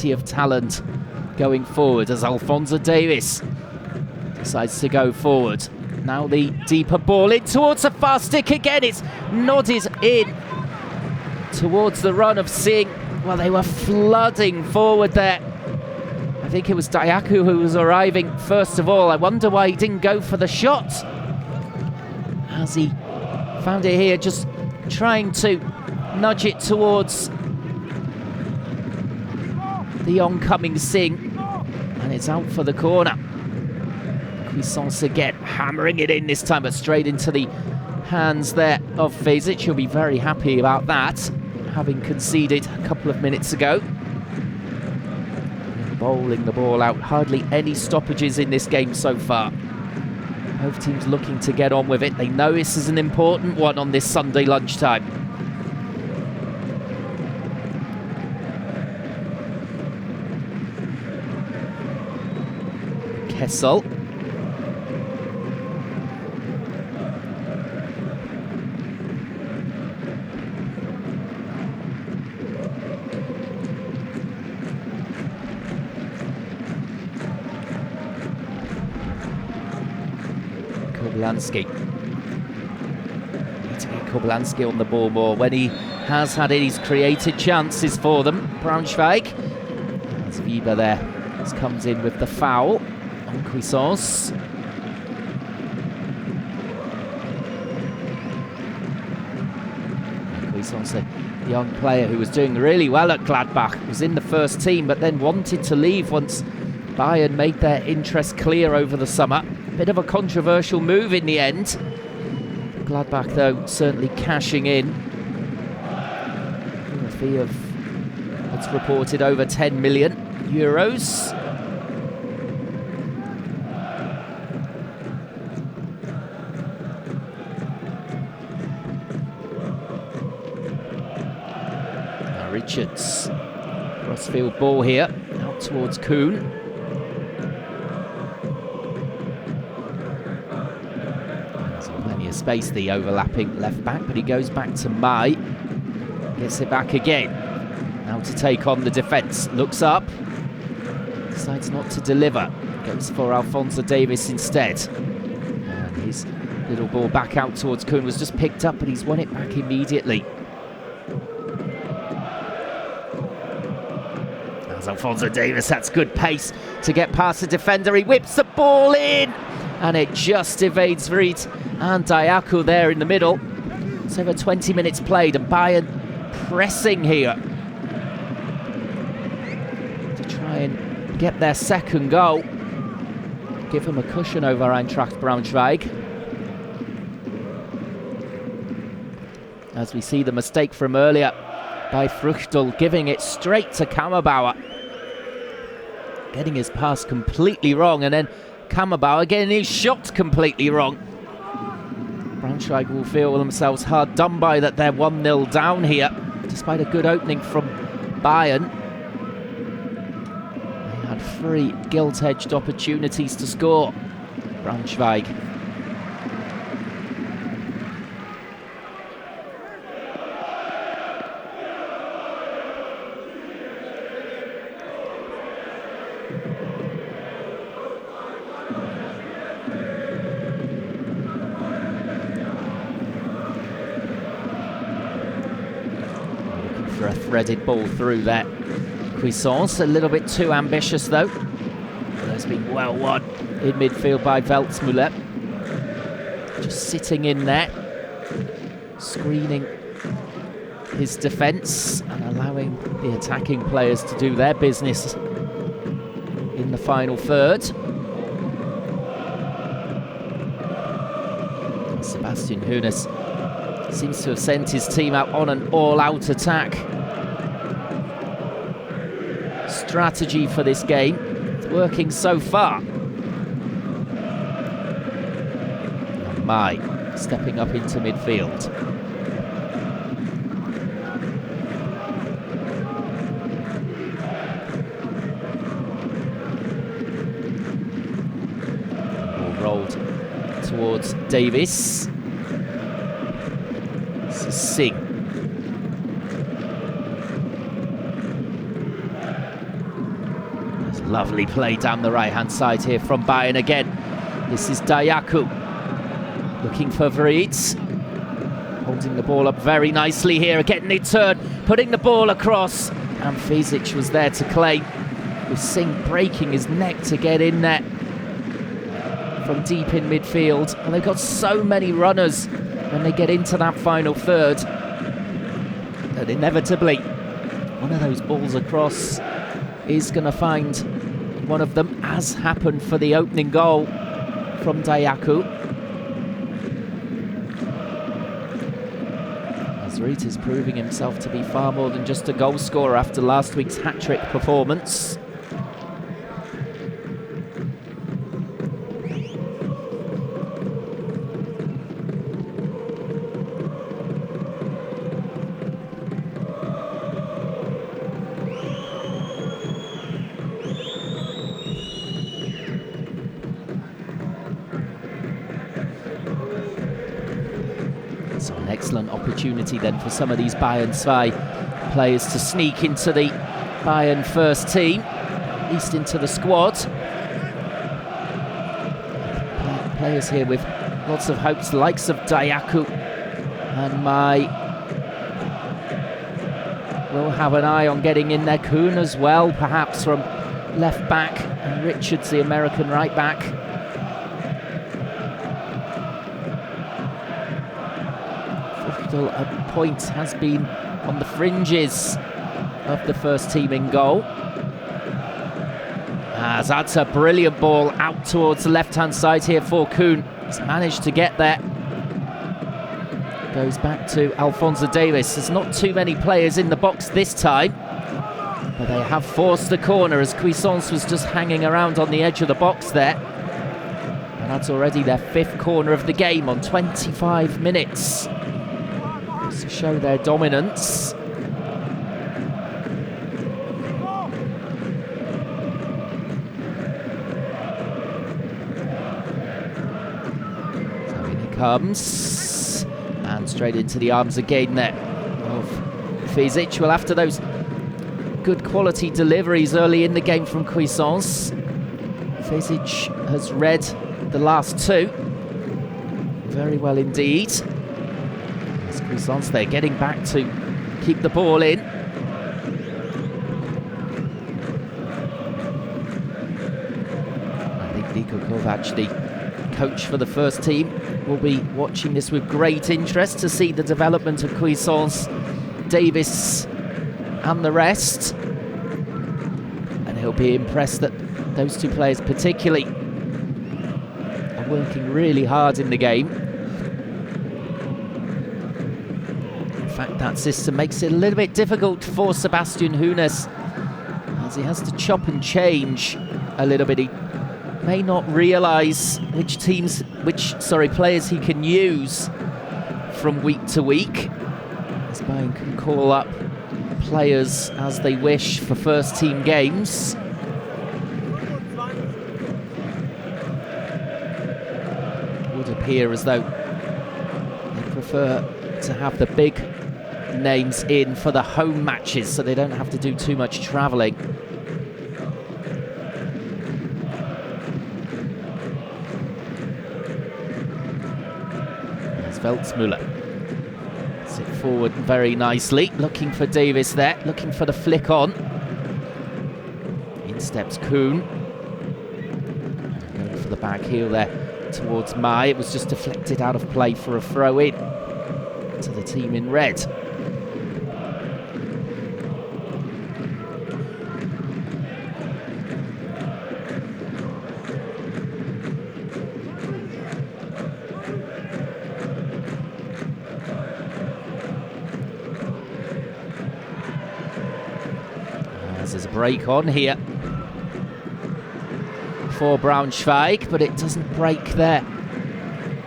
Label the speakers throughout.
Speaker 1: plenty of talent going forward as Alphonso Davies decides to go forward. Now the deeper ball in towards the far stick again. It's nodded in towards the run of Singh. Well, they were flooding forward there. I think it was Dayaku who was arriving first of all. I wonder why he didn't go for the shot, as he found it here, just trying to nudge it towards the oncoming Singh, and it's out for the corner. Cuisance again, hammering it in this time, but straight into the hands there of Fezic. He'll be very happy about that, having conceded a couple of minutes ago. Bowling the ball out, hardly any stoppages in this game so far. Both teams looking to get on with it. They know this is an important one on this Sunday lunchtime. Kessel. Koblanski. Need to get Koblanski on the ball more. When he has had it, he's created chances for them. Braunschweig. As Weber there comes in with the foul on Cuisance. Cuisance, a young player who was doing really well at Gladbach, was in the first team but then wanted to leave once Bayern made their interest clear over the summer. Bit of a controversial move in the end. Gladbach, though, certainly cashing in. A fee of, it's reported, over 10 million euros. Now Richards. Crossfield ball here, out towards Kuhn. Space, the overlapping left back, but he goes back to Mai, gets it back again, now to take on the defence, looks up, decides not to deliver, goes for Alphonso Davies instead, and his little ball back out towards Kuhn was just picked up, but he's won it back immediately. As Alphonso Davies, that's good pace to get past the defender, he whips the ball in, and it just evades Vriet and Dayaku there in the middle. It's over 20 minutes played, and Bayern pressing here to try and get their second goal. Give them a cushion over Eintracht Braunschweig. As we see the mistake from earlier by Fruchtel, giving it straight to Kammerbauer. Getting his pass completely wrong, and then Kammerbauer getting his shot completely wrong. Braunschweig will feel themselves hard done by that they're 1-0 down here, despite a good opening from Bayern. They had 3 gilt-edged opportunities to score. Braunschweig. For a threaded ball through there. Cuisance, a little bit too ambitious though. That's been well won in midfield by Welzmüller. Just sitting in there, screening his defence and allowing the attacking players to do their business in the final third. Sebastian Hoeneß seems to have sent his team out on an all-out attack strategy for this game. It's working so far. Mai stepping up into midfield. Ball rolled towards Davies. Singh. Lovely play down the right-hand side here from Bayern again. This is Dayaku looking for Vrids. Holding the ball up very nicely here, getting it turned, putting the ball across. And Fizic was there to claim. With Singh breaking his neck to get in there from deep in midfield. And they've got so many runners when they get into that final third that inevitably one of those balls across is going to find one of them, as happened for the opening goal from Dayaku. Azrit is proving himself to be far more than just a goal scorer after last week's hat-trick performance. So an excellent opportunity then for some of these Bayern 2 players to sneak into the Bayern first team, at least into the squad. Players here with lots of hopes, the likes of Dayaku and Mai will have an eye on getting in there. Kuhn as well, perhaps from left back, and Richards, the American right back. A point has been on the fringes of the first team in goal. As that's a brilliant ball out towards the left-hand side here for Kuhn. He's managed to get there. Goes back to Alphonso Davies. There's not too many players in the box this time, but they have forced the corner as Cuisance was just hanging around on the edge of the box there. And that's already their 5th corner of the game on 25 minutes. To show their dominance. So in it comes, and straight into the arms again there of Fizic. Well, after those good quality deliveries early in the game from Cuisance, Fizic has read the last 2 very well indeed. Cuisance there getting back to keep the ball in. I think Niko Kovac, the coach for the first team, will be watching this with great interest to see the development of Cuisance, Davis and the rest. And he'll be impressed that those 2 players particularly are working really hard in the game. In fact, that system makes it a little bit difficult for Sebastian Hoeneß, as he has to chop and change a little bit. He may not realise which players he can use from week to week, as Bayern can call up players as they wish for first team games. It would appear as though they prefer to have the big names in for the home matches, so they don't have to do too much travelling. There's Weltzmüller. Sit forward very nicely, looking for Davis there, looking for the flick on. In steps Kuhn. Going for the back heel there towards Mai. It was just deflected out of play for a throw-in to the team in red. As there's a break on here for Braunschweig, but it doesn't break there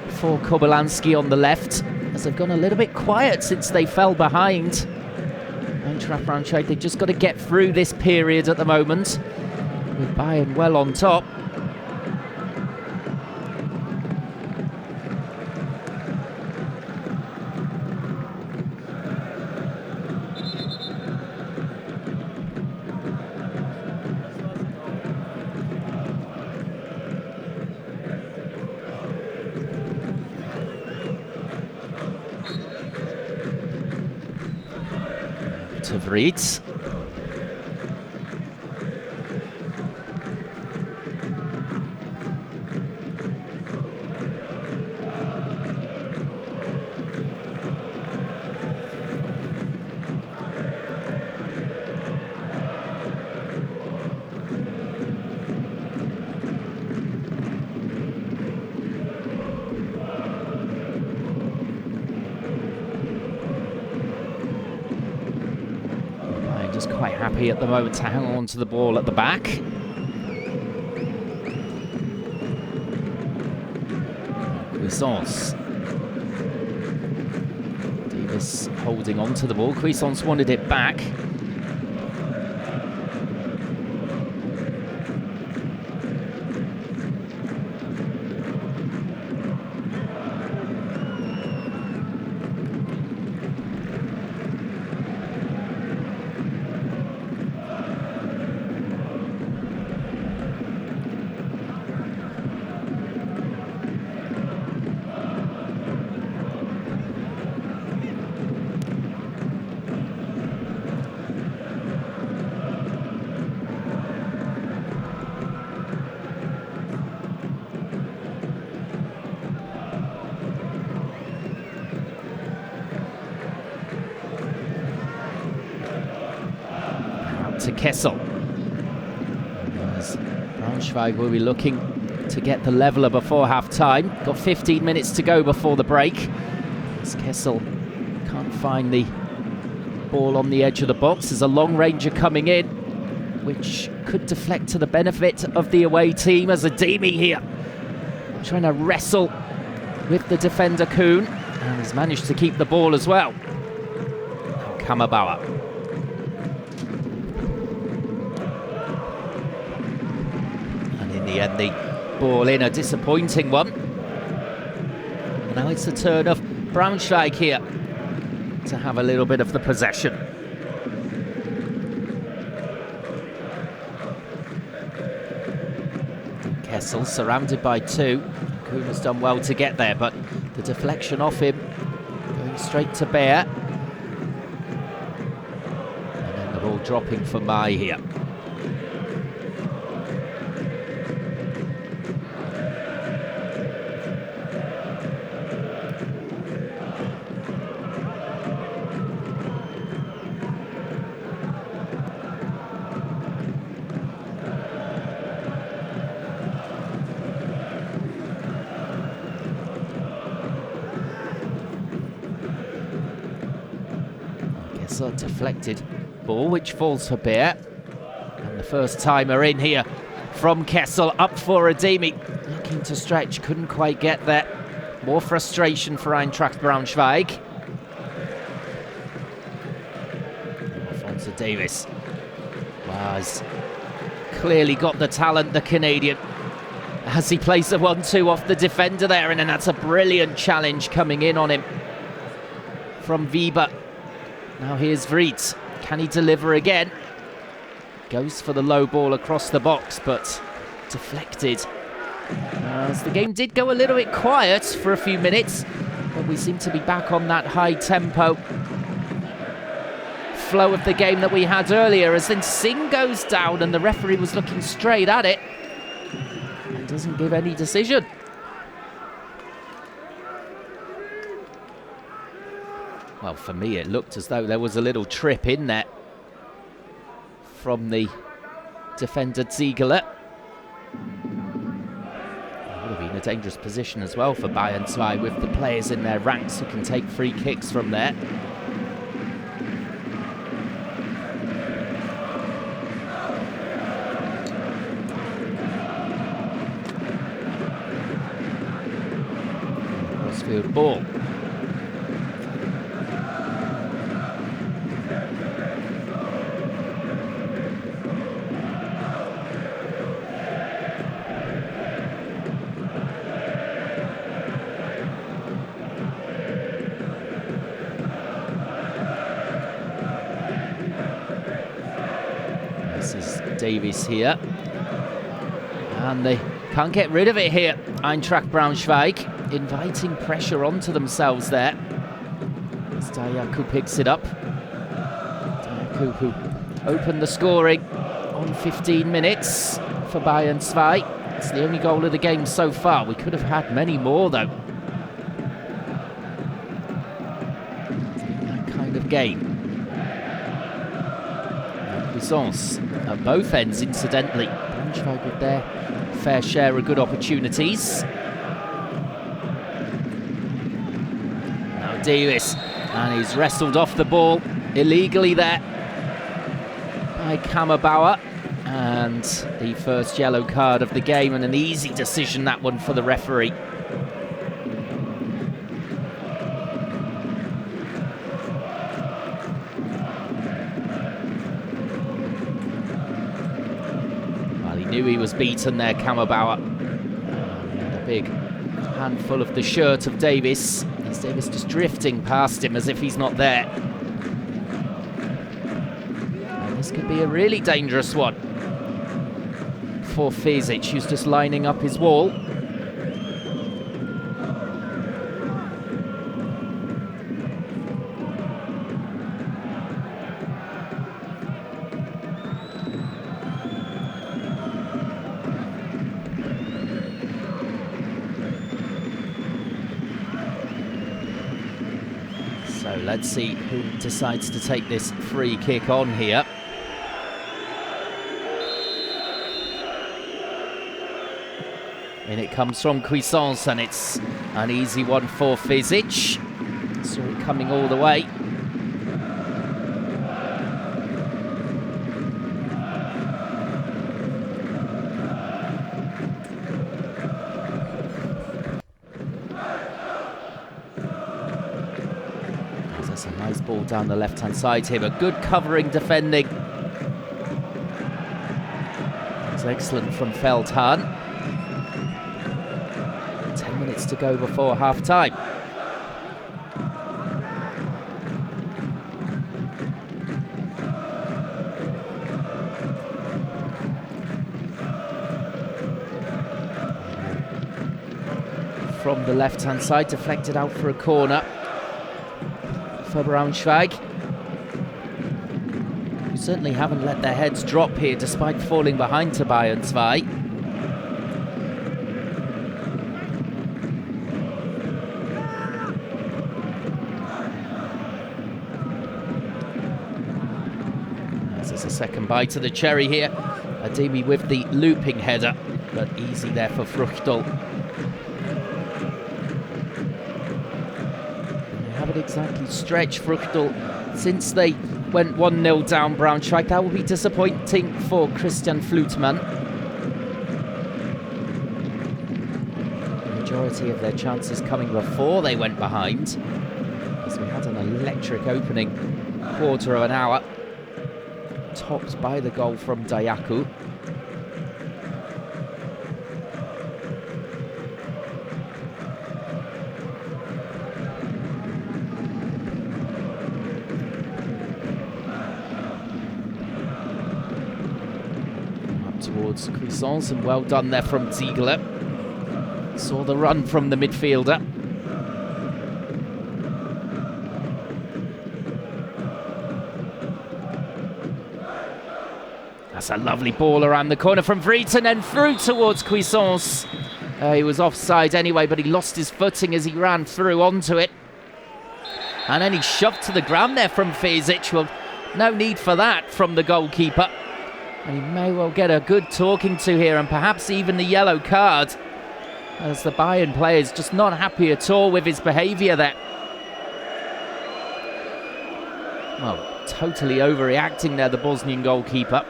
Speaker 1: for Kobylanski on the left, as they've gone a little bit quiet since they fell behind. Eintracht Braunschweig, they've just got to get through this period at the moment, with Bayern well on top. Vriet. Just quite happy at the moment to hang on to the ball at the back. Cuisance. Davis holding on to the ball. Cuisance wanted it back. To Kessel. As Braunschweig will be looking to get the leveller before half-time. Got 15 minutes to go before the break. As Kessel can't find the ball on the edge of the box. There's a long ranger coming in, which could deflect to the benefit of the away team. As Ademi here trying to wrestle with the defender Kuhn, and he's managed to keep the ball as well. Now Kamabauer. In the end, the ball in, a disappointing one. Now it's the turn of Braunschweig here to have a little bit of the possession. Kessel surrounded by two. Kuhn has done well to get there, but the deflection off him going straight to Bear. And then the ball dropping for Mai here. A deflected ball which falls for Bear, and the first timer in here from Kessel up for Ademi, looking to stretch, couldn't quite get there. More frustration for Eintracht Braunschweig. Alphonso Davies has clearly got the talent, the Canadian, as he plays the 1-2 off the defender there, and then that's a brilliant challenge coming in on him from Weber. Now here's Vriet. Can he deliver again? Goes for the low ball across the box, but deflected. As the game did go a little bit quiet for a few minutes, but we seem to be back on that high tempo flow of the game that we had earlier, as then Singh goes down and the referee was looking straight at it and doesn't give any decision. Well, for me, it looked as though there was a little trip in there from the defender Ziegler. It would have been a dangerous position as well for Bayern 2 with the players in their ranks who can take free kicks from there. Crossfield ball. Davies here, and they can't get rid of it here. Eintracht Braunschweig inviting pressure onto themselves there. Stajaku picks it up. Stajaku Dayaku, who opened the scoring on 15 minutes for Bayern 2. It's the only goal of the game so far. We could have had many more, though. That kind of game. Cuisance at both ends, incidentally. Braunschweig with their fair share of good opportunities. Now Davis, and he's wrestled off the ball illegally there by Kammerbauer. And the first yellow card of the game, and an easy decision, that one, for the referee. Well, he knew he was beaten there, Kammerbauer. A big handful of the shirt of Davis. As Davis just drifting past him as if he's not there. And this could be a really dangerous one for Fezic, who's just lining up his wall. So let's see who decides to take this free kick on here. And it comes from Cuisance, and it's an easy one for Fezic. Saw it coming all the way. That's a nice ball down the left-hand side here, but good covering defending. It's excellent from Feldhahn. 10 minutes to go before half-time. From the left-hand side, deflected out for a corner for Braunschweig, who certainly haven't let their heads drop here despite falling behind to Bayern 2. There's a second bite of the cherry here. Ademi with the looping header, but easy there for Fruchtel. They haven't exactly stretched Fruchtel since they went 1-0 down Braunschweig. That will be disappointing for Christian Flutmann. The majority of their chances coming before they went behind, as we had an electric opening quarter of an hour, topped by the goal from Dayaku. Up towards Cuisance, and well done there from Ziegler. Saw the run from the midfielder. That's a lovely ball around the corner from Vrieten, and through towards Cuisance. He was offside anyway, but he lost his footing as he ran through onto it. And then he shoved to the ground there from Fezic. Well, no need for that from the goalkeeper. And he may well get a good talking to here, and perhaps even the yellow card, as the Bayern player is just not happy at all with his behaviour there. Well, totally overreacting there, the Bosnian goalkeeper.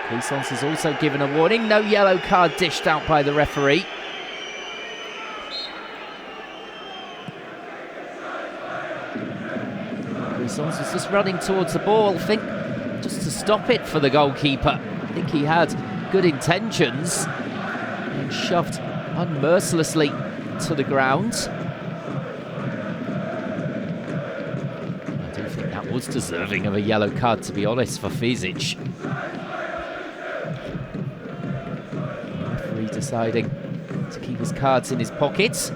Speaker 1: Cuisance has also given a warning. No yellow card dished out by the referee. Cuisance was just running towards the ball, I think, just to stop it for the goalkeeper. I think he had good intentions, and shoved unmercilessly to the ground. I do think that was deserving of a yellow card, to be honest, for Fezic. Referee deciding to keep his cards in his pocket.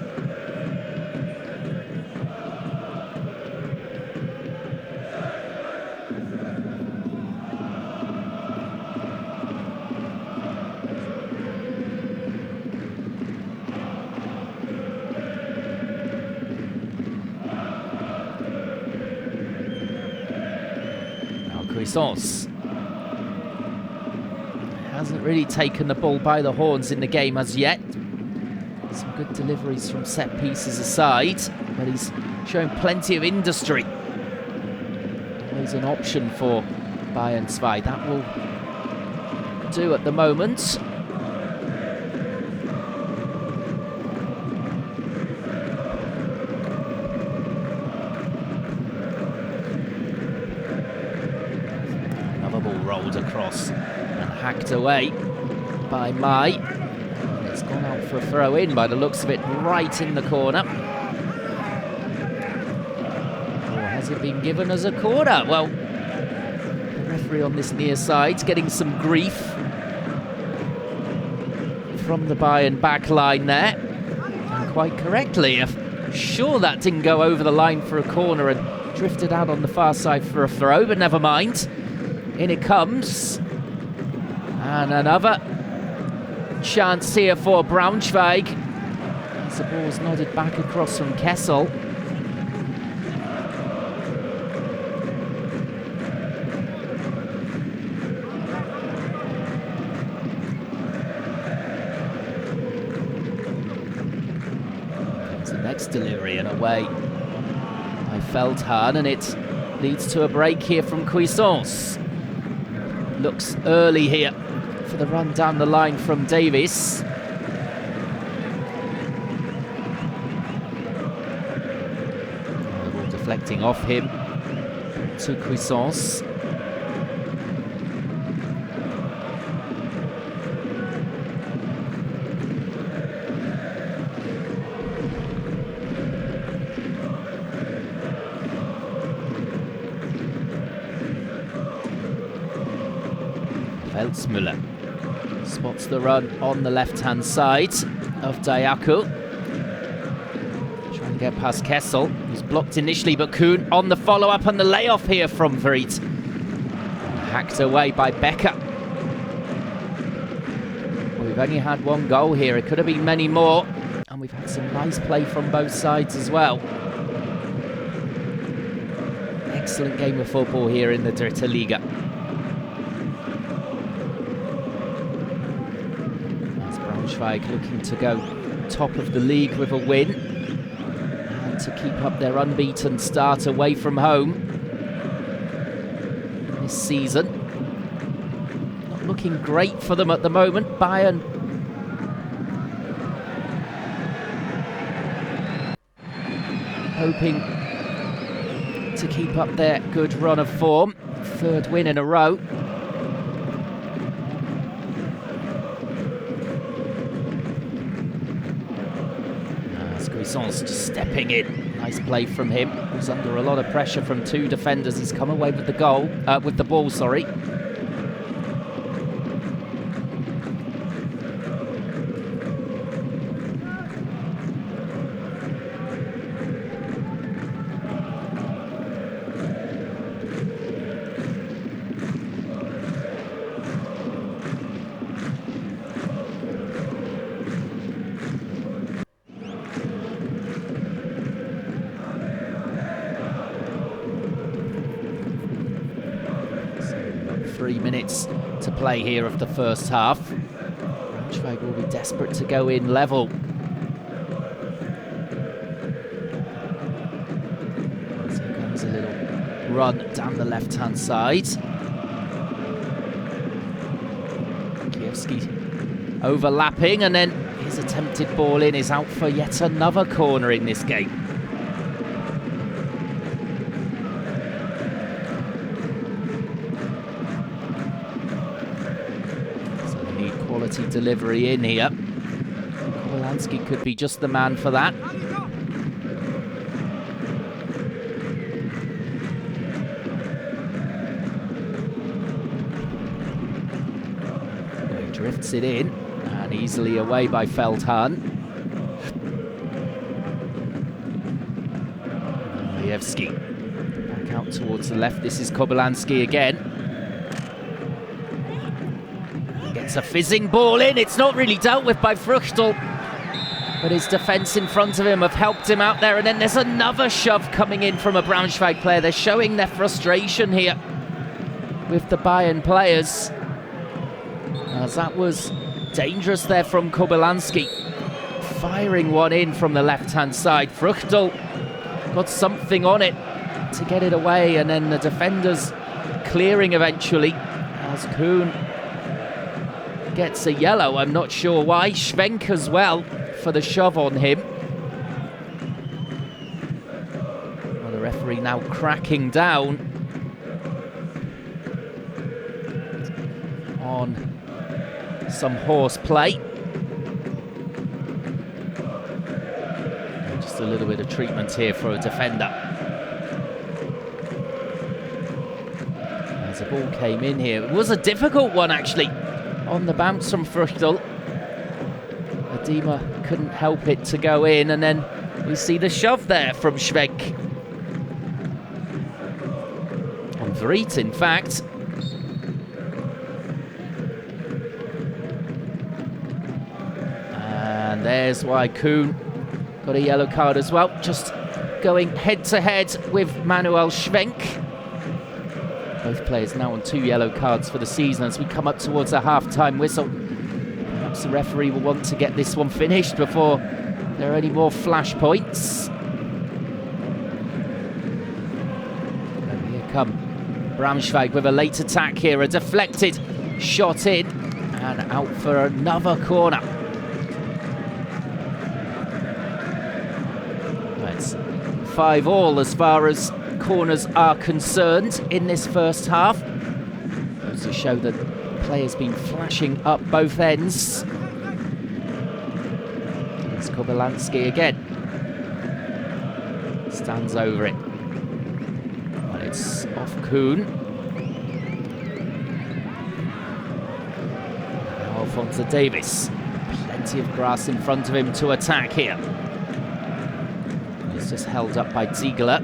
Speaker 1: Cuisance hasn't really taken the ball by the horns in the game as yet. Some good deliveries from set pieces aside, but he's showing plenty of industry. Always an option for Bayern Munich. That will do at the moment. Rolled across and hacked away by Mai. It's gone out for a throw-in by the looks of it, right in the corner. Or has it been given as a corner? Well, the referee on this near side's getting some grief from the Bayern back line there. And quite correctly. I'm sure that didn't go over the line for a corner and drifted out on the far side for a throw, but never mind. In it comes. And another chance here for Braunschweig. As the ball's nodded back across from Kessel. Comes the next delivery and away by Feldhahn, and it leads to a break here from Cuisance. Looks early here for the run down the line from Davis. The ball deflecting off him to Cuisance. Müller spots the run on the left-hand side of Dayaku. Trying to get past Kessel, who's blocked initially, but Kuhn on the follow-up and the layoff here from Vrit. Hacked away by Becker. Well, we've only had one goal here. It could have been many more. And we've had some nice play from both sides as well. Excellent game of football here in the Dritte Liga. Braunschweig looking to go top of the league with a win and to keep up their unbeaten start away from home this season. Not looking great for them at the moment. Bayern hoping to keep up their good run of form. Third win in a row. Just stepping in. Nice play from him. He's under a lot of pressure from two defenders. He's come away with the goal, with the ball, sorry. To play here of the first half. Braunschweig will be desperate to go in level. So comes a little run down the left-hand side. Kiewski overlapping, and then his attempted ball in is out for yet another corner in this game. Delivery in here. Kowalski could be just the man for that. He drifts it in, And easily away by Feldhahn. Majewski back out towards the left. This is Kobylanski again. Gets a fizzing ball in. It's not really dealt with by Fruchtel, but his defence in front of him have helped him out there. And then there's another shove coming in from a Braunschweig player. They're showing their frustration here with the Bayern players, as that was dangerous there from Kobylanski. Firing one in from the left-hand side. Fruchtel got something on it to get it away, and then the defenders clearing eventually as Kuhn gets a yellow. I'm not sure why. Schwenk as well for the shove on him. Well, the referee now cracking down on some horseplay. Just a little bit of treatment here for a defender. As the ball came in here, it was a difficult one actually on the bounce from Fruchtel. Adema couldn't help it to go in, and then we see the shove there from Schwenk. On Vriet, in fact. And there's why Kuhn got a yellow card as well. Just going head-to-head with Manuel Schwenk. Both players now on 2 yellow cards for the season as we come up towards a half-time whistle. Perhaps the referee will want to get this one finished before there are any more flash points. And here come Braunschweig with a late attack here. A deflected shot in and out for another corner. It's 5-5 as far as corners are concerned in this first half. Goes to show that players been flashing up both ends. It's Kobylanski again. Stands over it. Well, it's off Kuhn. Now Alphonso Davies. Plenty of grass in front of him to attack here. He's just held up by Ziegler.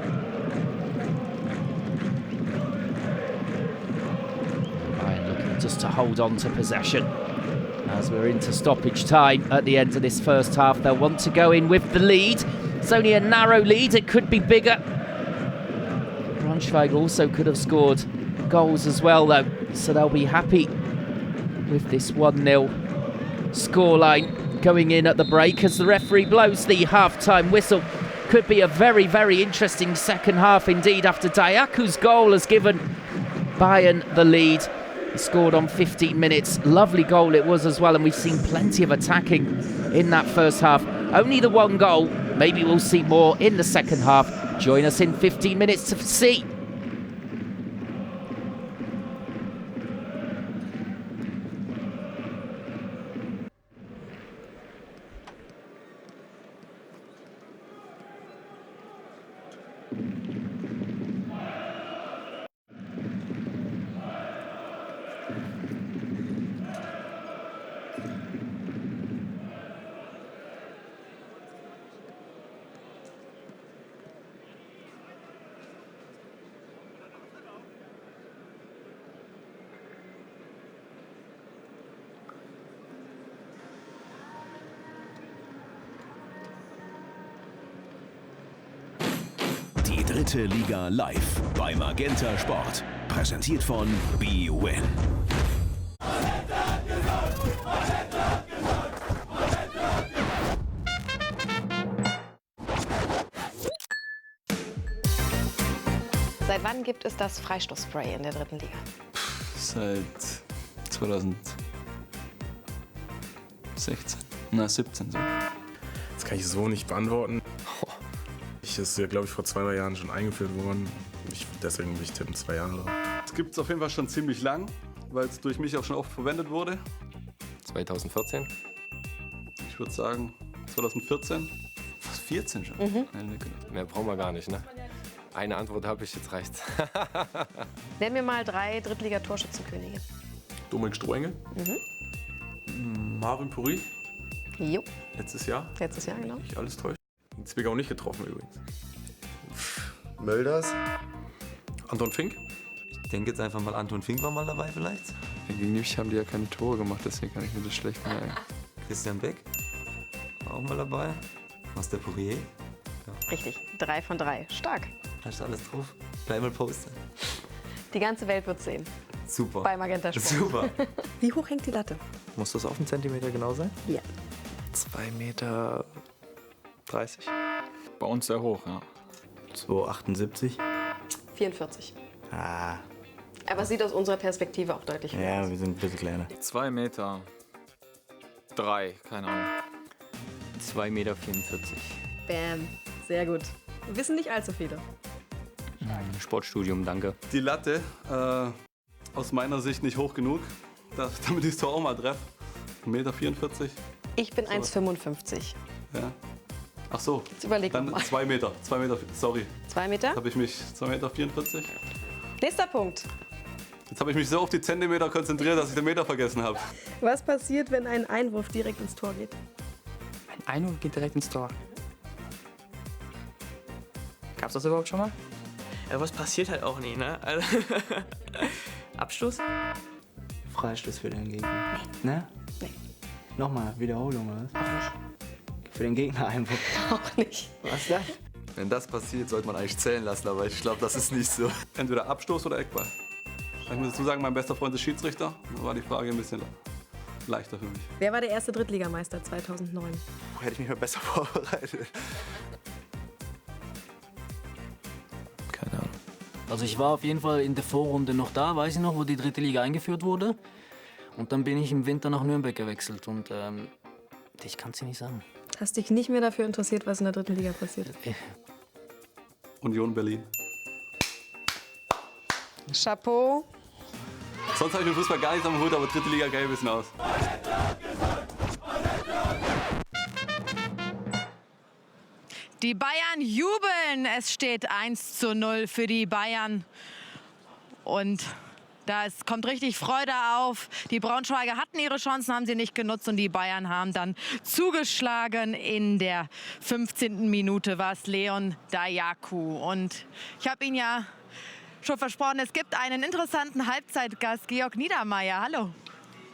Speaker 1: Just to hold on to possession as we're into stoppage time at the end of this first half. They'll want to go in with the lead. It's only a narrow lead, it could be bigger. Braunschweig also could have scored goals as well though, so they'll be happy with this 1-0 scoreline going in at the break as the referee blows the half-time whistle. Could be a very, very interesting second half indeed after Dayaku's goal has given Bayern the lead. He scored on 15 minutes. Lovely goal it was as well, and we've seen plenty of attacking in that first half. Only the 1 goal. Maybe we'll see more in the second half. Join us in 15 minutes to see.
Speaker 2: Die 3. Liga live bei Magenta Sport. Präsentiert von BWin.
Speaker 3: Seit wann gibt es das Freistoßspray in der 3. Liga?
Speaker 4: Seit 2016. Na, 17 so.
Speaker 5: Das kann ich so nicht beantworten. Das ist ja, glaube ich, vor 2 Jahren schon eingeführt worden. Deswegen würde ich tippen 2 Jahre.
Speaker 4: Es gibt es auf jeden Fall schon ziemlich lang, weil es durch mich auch schon oft verwendet wurde.
Speaker 6: 2014?
Speaker 4: Ich würde sagen 2014. Was, 14 schon?
Speaker 6: Mhm. Mehr brauchen wir gar nicht, ne? Eine Antwort habe ich, jetzt reicht's.
Speaker 3: Nenn mir mal 3 Drittliga-Torschützenkönige.
Speaker 5: Dominik Strohengel.
Speaker 3: Mhm.
Speaker 4: Marvin Puri,
Speaker 3: Jo,
Speaker 4: letztes Jahr.
Speaker 3: letztes Jahr, genau.
Speaker 4: Nicht alles täuscht. In Zwickau nicht getroffen übrigens.
Speaker 7: Mölders.
Speaker 4: Anton Fink.
Speaker 8: Ich denke jetzt einfach mal, Anton Fink war mal dabei vielleicht.
Speaker 9: Gegen mich haben die ja keine Tore gemacht, deswegen kann ich mir das schlecht merken.
Speaker 8: Christian Beck war auch mal dabei. Was der Poirier?
Speaker 3: Richtig, 3 von 3. Stark.
Speaker 8: Hast du alles drauf? Gleich mal posten.
Speaker 3: Die ganze Welt wird sehen.
Speaker 8: Super.
Speaker 3: Bei Magenta Sport.
Speaker 8: Super.
Speaker 3: Wie hoch hängt die Latte?
Speaker 7: Muss das auf einen Zentimeter genau sein?
Speaker 3: Ja.
Speaker 9: 2,30 Meter.
Speaker 10: Bei uns sehr hoch, ja.
Speaker 7: 2,78.
Speaker 3: 44.
Speaker 7: Ah,
Speaker 3: Aber sieht aus unserer Perspektive auch deutlich höher
Speaker 7: ja,
Speaker 3: aus.
Speaker 7: wir sind ein bisschen kleiner.
Speaker 10: 2,3 Meter. Keine Ahnung.
Speaker 11: 2,44 Meter.
Speaker 3: Bam. Sehr gut. Wissen nicht allzu viele.
Speaker 11: Sportstudium, danke.
Speaker 4: Die Latte, aus meiner Sicht nicht hoch genug, damit ich es doch auch mal treffe. 1,44 Meter.
Speaker 3: Ich bin 1,55.
Speaker 4: Ja. Ach so,
Speaker 3: Jetzt überleg
Speaker 4: dann
Speaker 3: noch mal.
Speaker 4: 2 Meter. 2 Meter, sorry.
Speaker 3: 2 Meter?
Speaker 4: Habe ich mich 2,44 Meter.
Speaker 3: Nächster Punkt.
Speaker 4: Jetzt habe ich mich so auf die Zentimeter konzentriert, dass ich den Meter vergessen habe.
Speaker 3: Was passiert, wenn ein Einwurf direkt ins Tor geht?
Speaker 9: Ein Einwurf geht direkt ins Tor. Gab's das überhaupt schon mal?
Speaker 12: Ja, was passiert halt auch nie, ne? Also Abschluss?
Speaker 7: Freistoß für den Gegner. Ne?
Speaker 3: Nee.
Speaker 7: Nochmal, Wiederholung, oder?
Speaker 3: Auch nicht.
Speaker 7: Für den Gegner einfach.
Speaker 3: Auch nicht.
Speaker 7: Was ist das?
Speaker 8: Wenn das passiert, sollte man eigentlich zählen lassen, aber ich glaube, das ist nicht so.
Speaker 4: Entweder Abstoß oder Eckball. Ich muss dazu sagen, mein bester Freund ist Schiedsrichter. Da war die Frage ein bisschen leichter für mich.
Speaker 3: Wer war der erste Drittligameister 2009?
Speaker 7: Hätte ich mich mal besser vorbereitet.
Speaker 9: Keine Ahnung.
Speaker 11: Also ich war auf jeden Fall in der Vorrunde noch da, weiß ich noch, wo die dritte Liga eingeführt wurde. Und dann bin ich im Winter nach Nürnberg gewechselt und ich kann es dir nicht sagen.
Speaker 3: Hast dich nicht mehr dafür interessiert, was in der dritten Liga passiert?
Speaker 4: Union Berlin.
Speaker 3: Chapeau.
Speaker 4: Sonst habe ich mit Fußball gar nichts am Hut, aber dritte Liga geil ein bisschen aus.
Speaker 13: Die Bayern jubeln. Es steht 1:0 für die Bayern. Und kommt richtig Freude auf. Die Braunschweiger hatten ihre Chancen, haben sie nicht genutzt. Und die Bayern haben dann zugeschlagen. In der 15. Minute war es Leon Dayaku. Und ich habe ihn ja schon versprochen, es gibt einen interessanten Halbzeitgast, Georg Niedermeyer. Hallo.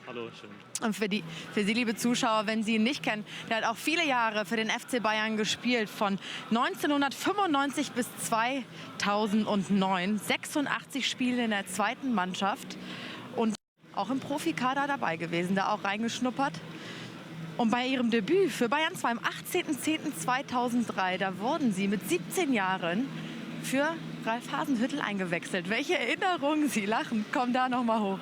Speaker 12: Hallo, schön.
Speaker 13: Und für Sie, liebe Zuschauer, wenn Sie ihn nicht kennen, der hat auch viele Jahre für den FC Bayern gespielt, von 1995 bis 2009. 86 Spiele in der zweiten Mannschaft und auch im Profikader dabei gewesen, da auch reingeschnuppert. Und bei Ihrem Debüt für Bayern 2 am 18.10.2003, da wurden Sie mit 17 Jahren für Ralf Hasenhüttl eingewechselt. Welche Erinnerungen, Sie lachen, kommen da noch mal hoch?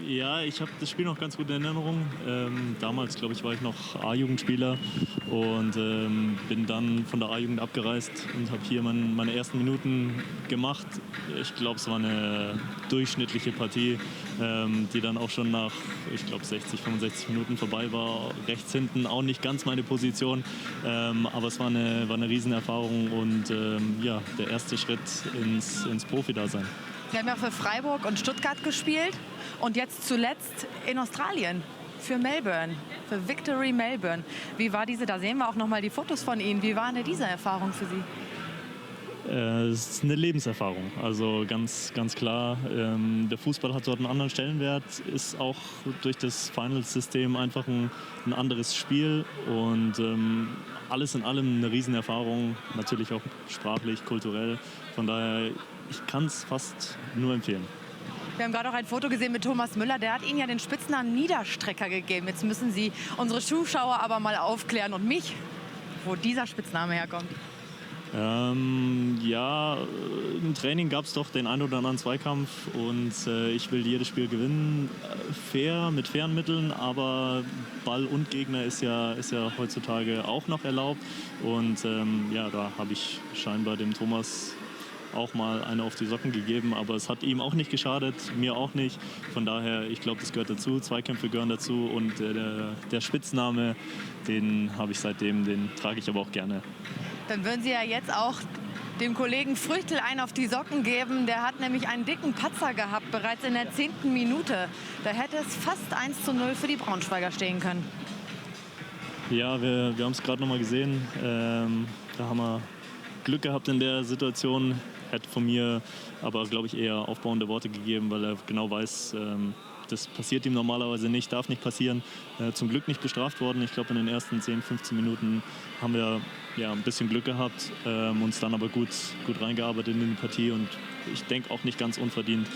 Speaker 12: Ja, ich habe das Spiel noch ganz gut in Erinnerung. Damals, glaube ich, war ich noch A-Jugendspieler und bin dann von der A-Jugend abgereist und habe hier meine ersten Minuten gemacht. Ich glaube, es war eine durchschnittliche Partie, die dann auch schon nach, ich glaube, 60, 65 Minuten vorbei war. Rechts hinten auch nicht ganz meine Position, aber es war eine Riesenerfahrung und ja, der erste Schritt ins Profi-Dasein.
Speaker 13: Sie haben ja für Freiburg und Stuttgart gespielt und jetzt zuletzt in Australien für Melbourne, für Victory Melbourne. Wie war da sehen wir auch noch mal die Fotos von Ihnen. Wie war denn diese Erfahrung für Sie?
Speaker 12: Es ist eine Lebenserfahrung, also ganz klar. Der Fußball hat dort einen anderen Stellenwert, ist auch durch das Finals-System einfach ein anderes Spiel und alles in allem eine Riesenerfahrung, natürlich auch sprachlich, kulturell. Von daher, ich kann es fast nur empfehlen.
Speaker 13: Wir haben gerade auch ein Foto gesehen mit Thomas Müller. Der hat Ihnen ja den Spitznamen Niederstrecker gegeben. Jetzt müssen Sie unsere Zuschauer aber mal aufklären und mich, wo dieser Spitzname herkommt.
Speaker 12: Ja, im Training gab es doch den einen oder anderen Zweikampf und ich will jedes Spiel gewinnen. Fair, mit fairen Mitteln, aber Ball und Gegner ist ja heutzutage auch noch erlaubt. Und ja, da habe ich scheinbar dem Thomas auch mal eine auf die Socken gegeben, aber es hat ihm auch nicht geschadet, mir auch nicht. Von daher, ich glaube, das gehört dazu, Zweikämpfe gehören dazu und der Spitzname, den habe ich seitdem, den trage ich aber auch gerne.
Speaker 13: Dann würden Sie ja jetzt auch dem Kollegen Früchtel einen auf die Socken geben. Der hat nämlich einen dicken Patzer gehabt, bereits in der 10. Minute. Da hätte es fast 1:0 für die Braunschweiger stehen können.
Speaker 12: Ja, wir haben es gerade noch mal gesehen. Da haben wir Glück gehabt in der Situation. Hätte von mir aber, glaube ich, eher aufbauende Worte gegeben, weil er genau weiß, das passiert ihm normalerweise nicht, darf nicht passieren. Zum Glück nicht bestraft worden. Ich glaube, in den ersten 10, 15 Minuten haben wir ja, ein bisschen Glück gehabt, uns dann aber gut reingearbeitet in die Partie. Und ich denke auch nicht ganz unverdient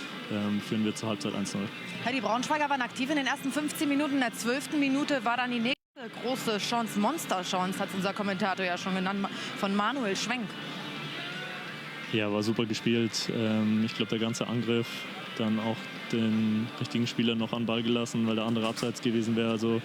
Speaker 12: führen wir zur Halbzeit 1:0.
Speaker 13: Ja, die Braunschweiger waren aktiv in den ersten 15 Minuten. In der 12. Minute war dann die nächste große Chance, Monster-Chance, hat unser Kommentator ja schon genannt, von Manuel Schwenk.
Speaker 12: Ja, war super gespielt. Ich glaube, der ganze Angriff, dann auch den richtigen Spieler noch an Ball gelassen, weil der andere abseits gewesen wäre. Also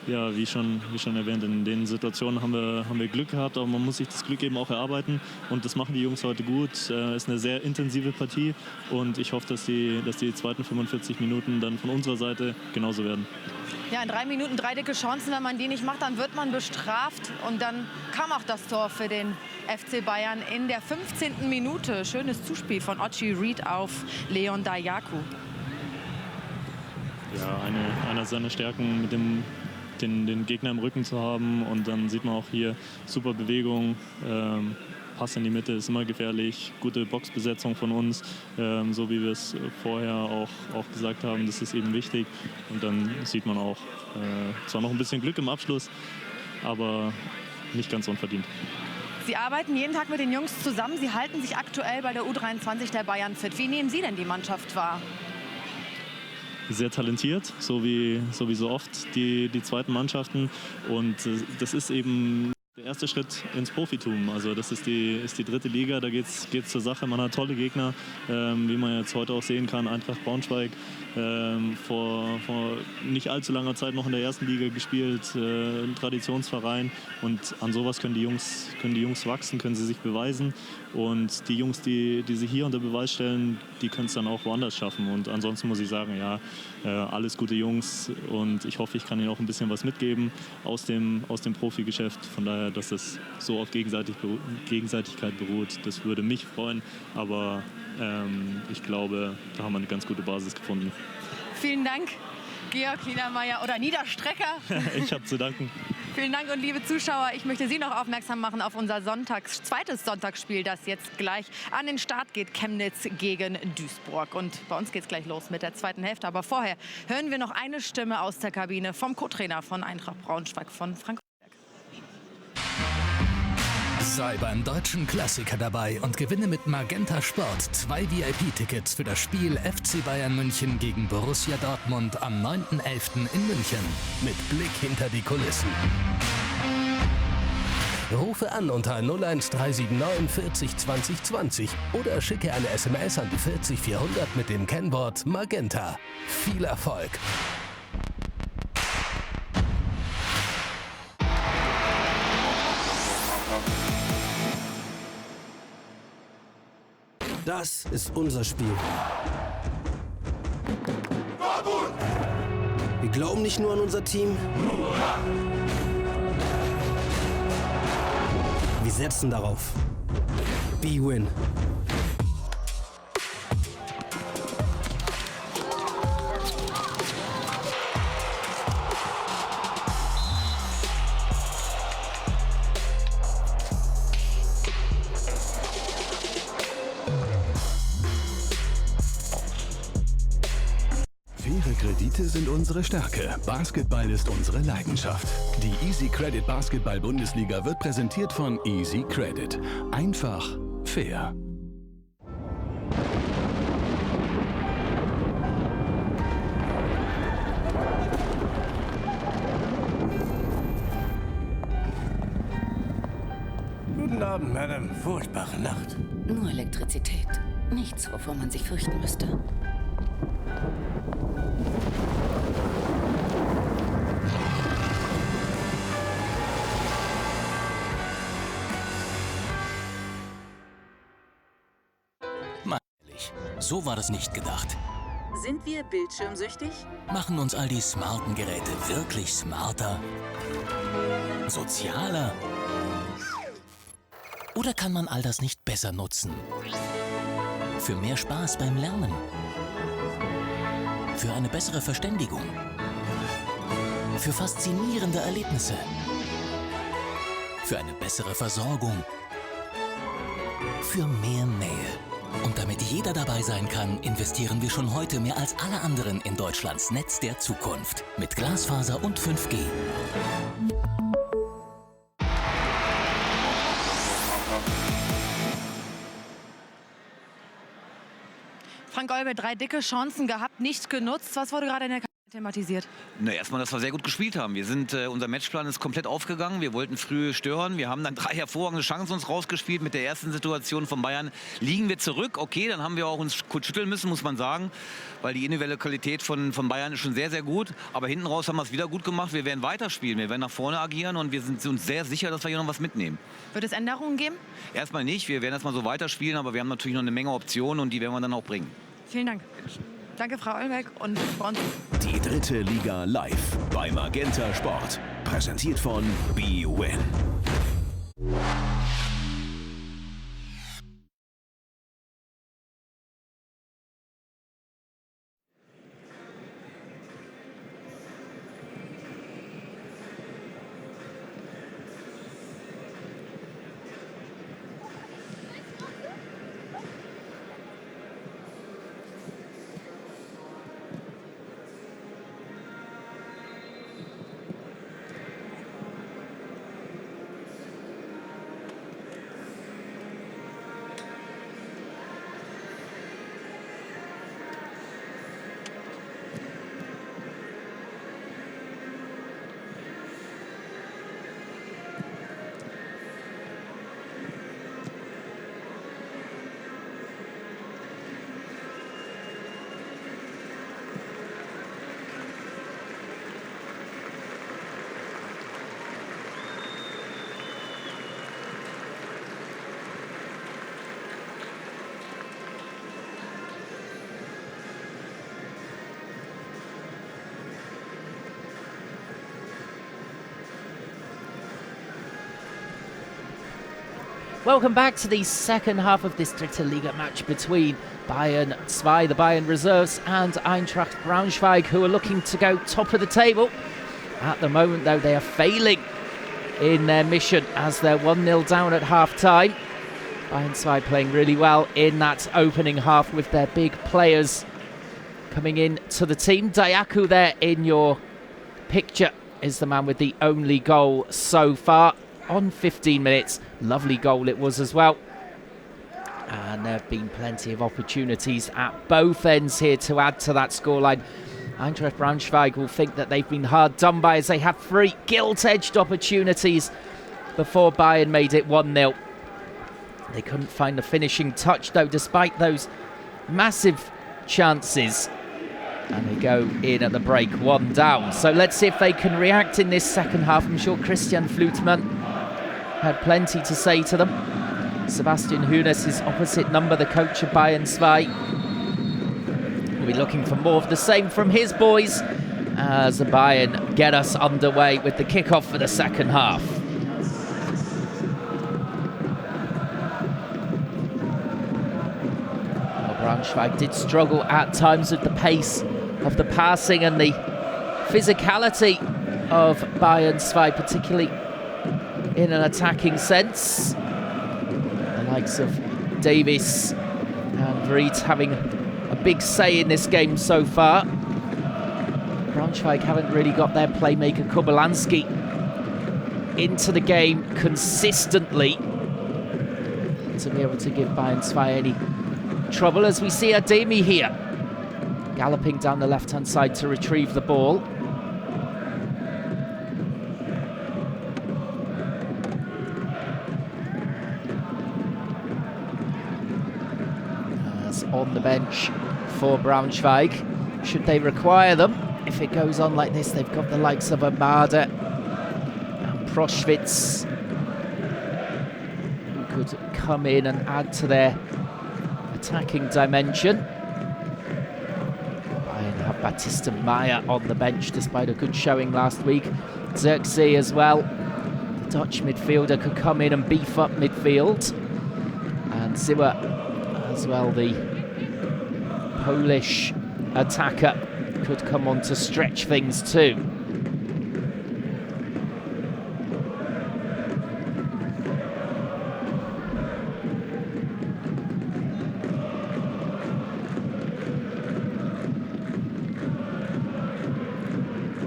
Speaker 12: ja, wie schon erwähnt, in den Situationen haben wir Glück gehabt, aber man muss sich das Glück eben auch erarbeiten und das machen die Jungs heute gut. Ist eine sehr intensive Partie und ich hoffe, dass die zweiten 45 Minuten dann von unserer Seite genauso werden.
Speaker 13: Ja, in 3 Minuten 3 dicke Chancen. Wenn man die nicht macht, dann wird man bestraft. Und dann kam auch das Tor für den FC Bayern in der 15. Minute. Schönes Zuspiel von Ochi Reed auf Leon Dayaku.
Speaker 12: Ja, einer seiner Stärken, mit den Gegner im Rücken zu haben. Und dann sieht man auch hier super Bewegung. Pass in die Mitte ist immer gefährlich, gute Boxbesetzung von uns, so wie wir es vorher auch gesagt haben, das ist eben wichtig. Und dann sieht man auch zwar noch ein bisschen Glück im Abschluss, aber nicht ganz unverdient.
Speaker 13: Sie arbeiten jeden Tag mit den Jungs zusammen. Sie halten sich aktuell bei der U23 der Bayern fit. Wie nehmen Sie denn die Mannschaft wahr?
Speaker 12: Sehr talentiert, so wie so oft die zweiten Mannschaften. Und das ist eben der erste Schritt ins Profitum. Also das ist die 3. Liga, da geht's zur Sache. Man hat tolle Gegner, wie man jetzt heute auch sehen kann. Eintracht Braunschweig, vor nicht allzu langer Zeit noch in der 1. Liga gespielt, ein Traditionsverein. Und an sowas können die Jungs wachsen, können sie sich beweisen. Und die Jungs, die sie hier unter Beweis stellen, die können es dann auch woanders schaffen. Und ansonsten muss ich sagen, ja, alles gute Jungs. Und ich hoffe, ich kann ihnen auch ein bisschen was mitgeben aus dem Profigeschäft. Von daher, dass es so auf Gegenseitigkeit beruht, das würde mich freuen. Aber ich glaube, da haben wir eine ganz gute Basis gefunden.
Speaker 13: Vielen Dank, Georg Niedermeyer oder Niederstrecker.
Speaker 12: Ich habe zu danken.
Speaker 13: Vielen Dank und liebe Zuschauer, ich möchte Sie noch aufmerksam machen auf unser zweites Sonntagsspiel, das jetzt gleich an den Start geht, Chemnitz gegen Duisburg. Und bei uns geht es gleich los mit der zweiten Hälfte. Aber vorher hören wir noch eine Stimme aus der Kabine vom Co-Trainer von Eintracht Braunschweig, von Frank.
Speaker 10: Sei beim deutschen Klassiker dabei und gewinne mit Magenta Sport 2 VIP-Tickets für das Spiel FC Bayern München gegen Borussia Dortmund am 9.11. in München. Mit Blick hinter die Kulissen. Rufe an unter 01379 40 20 20 oder schicke eine SMS an die 40 400 mit dem Kennwort Magenta. Viel Erfolg!
Speaker 14: Das ist unser Spiel. Wir glauben nicht nur an unser Team. Wir setzen darauf. We win.
Speaker 2: Kredite sind unsere Stärke. Basketball ist unsere Leidenschaft. Die Easy Credit Basketball Bundesliga wird präsentiert von Easy Credit. Einfach, fair.
Speaker 15: Guten Abend, Madame. Furchtbare Nacht.
Speaker 16: Nur Elektrizität. Nichts, wovor man sich fürchten müsste.
Speaker 10: Mal ehrlich, so war das nicht gedacht.
Speaker 17: Sind wir bildschirmsüchtig?
Speaker 10: Machen uns all die smarten Geräte wirklich smarter? Sozialer?
Speaker 18: Oder kann man all das nicht besser nutzen? Für mehr Spaß beim Lernen? Für eine bessere Verständigung? Für faszinierende Erlebnisse? Für eine bessere Versorgung? Für mehr Nähe? Und damit jeder dabei sein kann, investieren wir schon heute mehr als alle anderen in Deutschlands Netz der Zukunft. Mit Glasfaser und 5G.
Speaker 13: Frank Olbe, 3 dicke Chancen gehabt, nicht genutzt. Was wurde gerade in der thematisiert?
Speaker 19: Na, erstmal, dass wir sehr gut gespielt haben. Unser Matchplan ist komplett aufgegangen. Wir wollten früh stören. Wir haben dann 3 hervorragende Chancen uns rausgespielt. Mit der ersten Situation von Bayern liegen wir zurück. Okay, dann haben wir auch uns kurz schütteln müssen, muss man sagen. Weil die individuelle Qualität von Bayern ist schon sehr, sehr gut. Aber hinten raus haben wir es wieder gut gemacht. Wir werden weiterspielen. Wir werden nach vorne agieren und wir sind uns sehr sicher, dass wir hier noch was mitnehmen.
Speaker 13: Wird es Änderungen geben?
Speaker 19: Erstmal nicht. Wir werden erstmal so weiterspielen. Aber wir haben natürlich noch eine Menge Optionen und die werden wir dann auch bringen.
Speaker 13: Vielen Dank. Danke, Frau Olbeck und Braunschweig.
Speaker 2: Die 3. Liga live bei Magenta Sport. Präsentiert von BWin.
Speaker 1: Welcome back to the second half of this Dritte Liga match between Bayern 2, the Bayern reserves, and Eintracht Braunschweig, who are looking to go top of the table. At the moment, though, they are failing in their mission as they're 1-0 down at half-time. Bayern 2 playing really well in that opening half with their big players coming in to the team. Dayaku there in your picture is the man with the only goal so far on 15 minutes. Lovely goal it was as well. And there have been plenty of opportunities at both ends here to add to that scoreline. Eintracht Braunschweig will think that they've been hard done by as they had 3 gilt-edged opportunities before Bayern made it 1-0. They couldn't find the finishing touch though, despite those massive chances. And they go in at the break, 1 down. So let's see if they can react in this second half. I'm sure Christian Flutmann had plenty to say to them. Sebastian Hoeneß is opposite number, the coach of Bayern 2. We'll be looking for more of the same from his boys as the Bayern get us underway with the kickoff for the second half. Well, Braunschweig did struggle at times with the pace of the passing and the physicality of Bayern 2, particularly in an attacking sense. The likes of Davis and Vreet having a big say in this game so far. Braunschweig haven't really got their playmaker Kubelanski into the game consistently to be able to give Bayern 2 any trouble, as we see Ademi here galloping down the left-hand side to retrieve the ball. On the bench for Braunschweig, should they require them. If it goes on like this, they've got the likes of Amada and Proschwitz, who could come in and add to their attacking dimension. Bayern have Batista Maya on the bench despite a good showing last week. Xerxes as well, the Dutch midfielder could come in and beef up midfield. And Zimmer as well, the Polish attacker, could come on to stretch things too.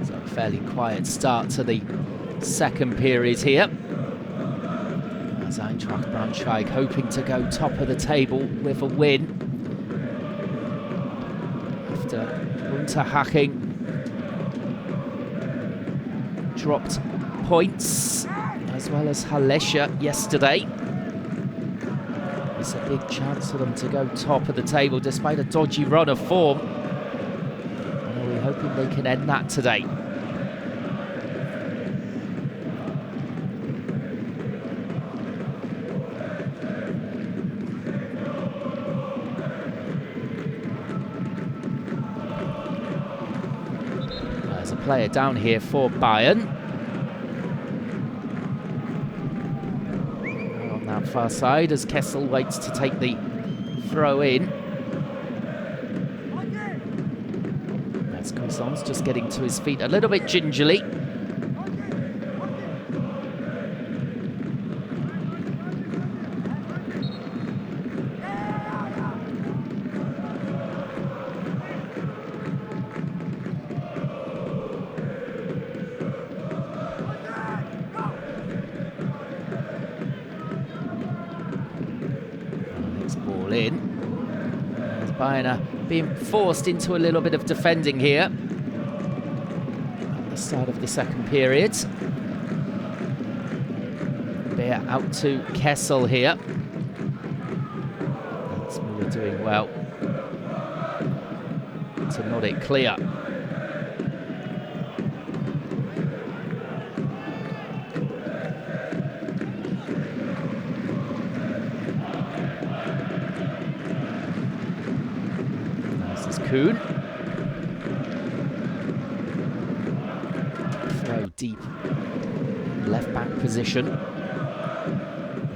Speaker 1: So a fairly quiet start to the second period here, as Eintracht Braunschweig hoping to go top of the table with a win after Unterhaching dropped points, as well as Halesha yesterday. It's a big chance for them to go top of the table despite a dodgy run of form, and we're hoping they can end that today. Player down here for Bayern. On that far side as Kessel waits to take the throw in. That's Cuisance just getting to his feet a little bit gingerly. In. As Bayern are being forced into a little bit of defending here at the start of the second period. Beer out to Kessel here. That's Müller doing well to nod it clear. Kuhn. Throw deep left back position.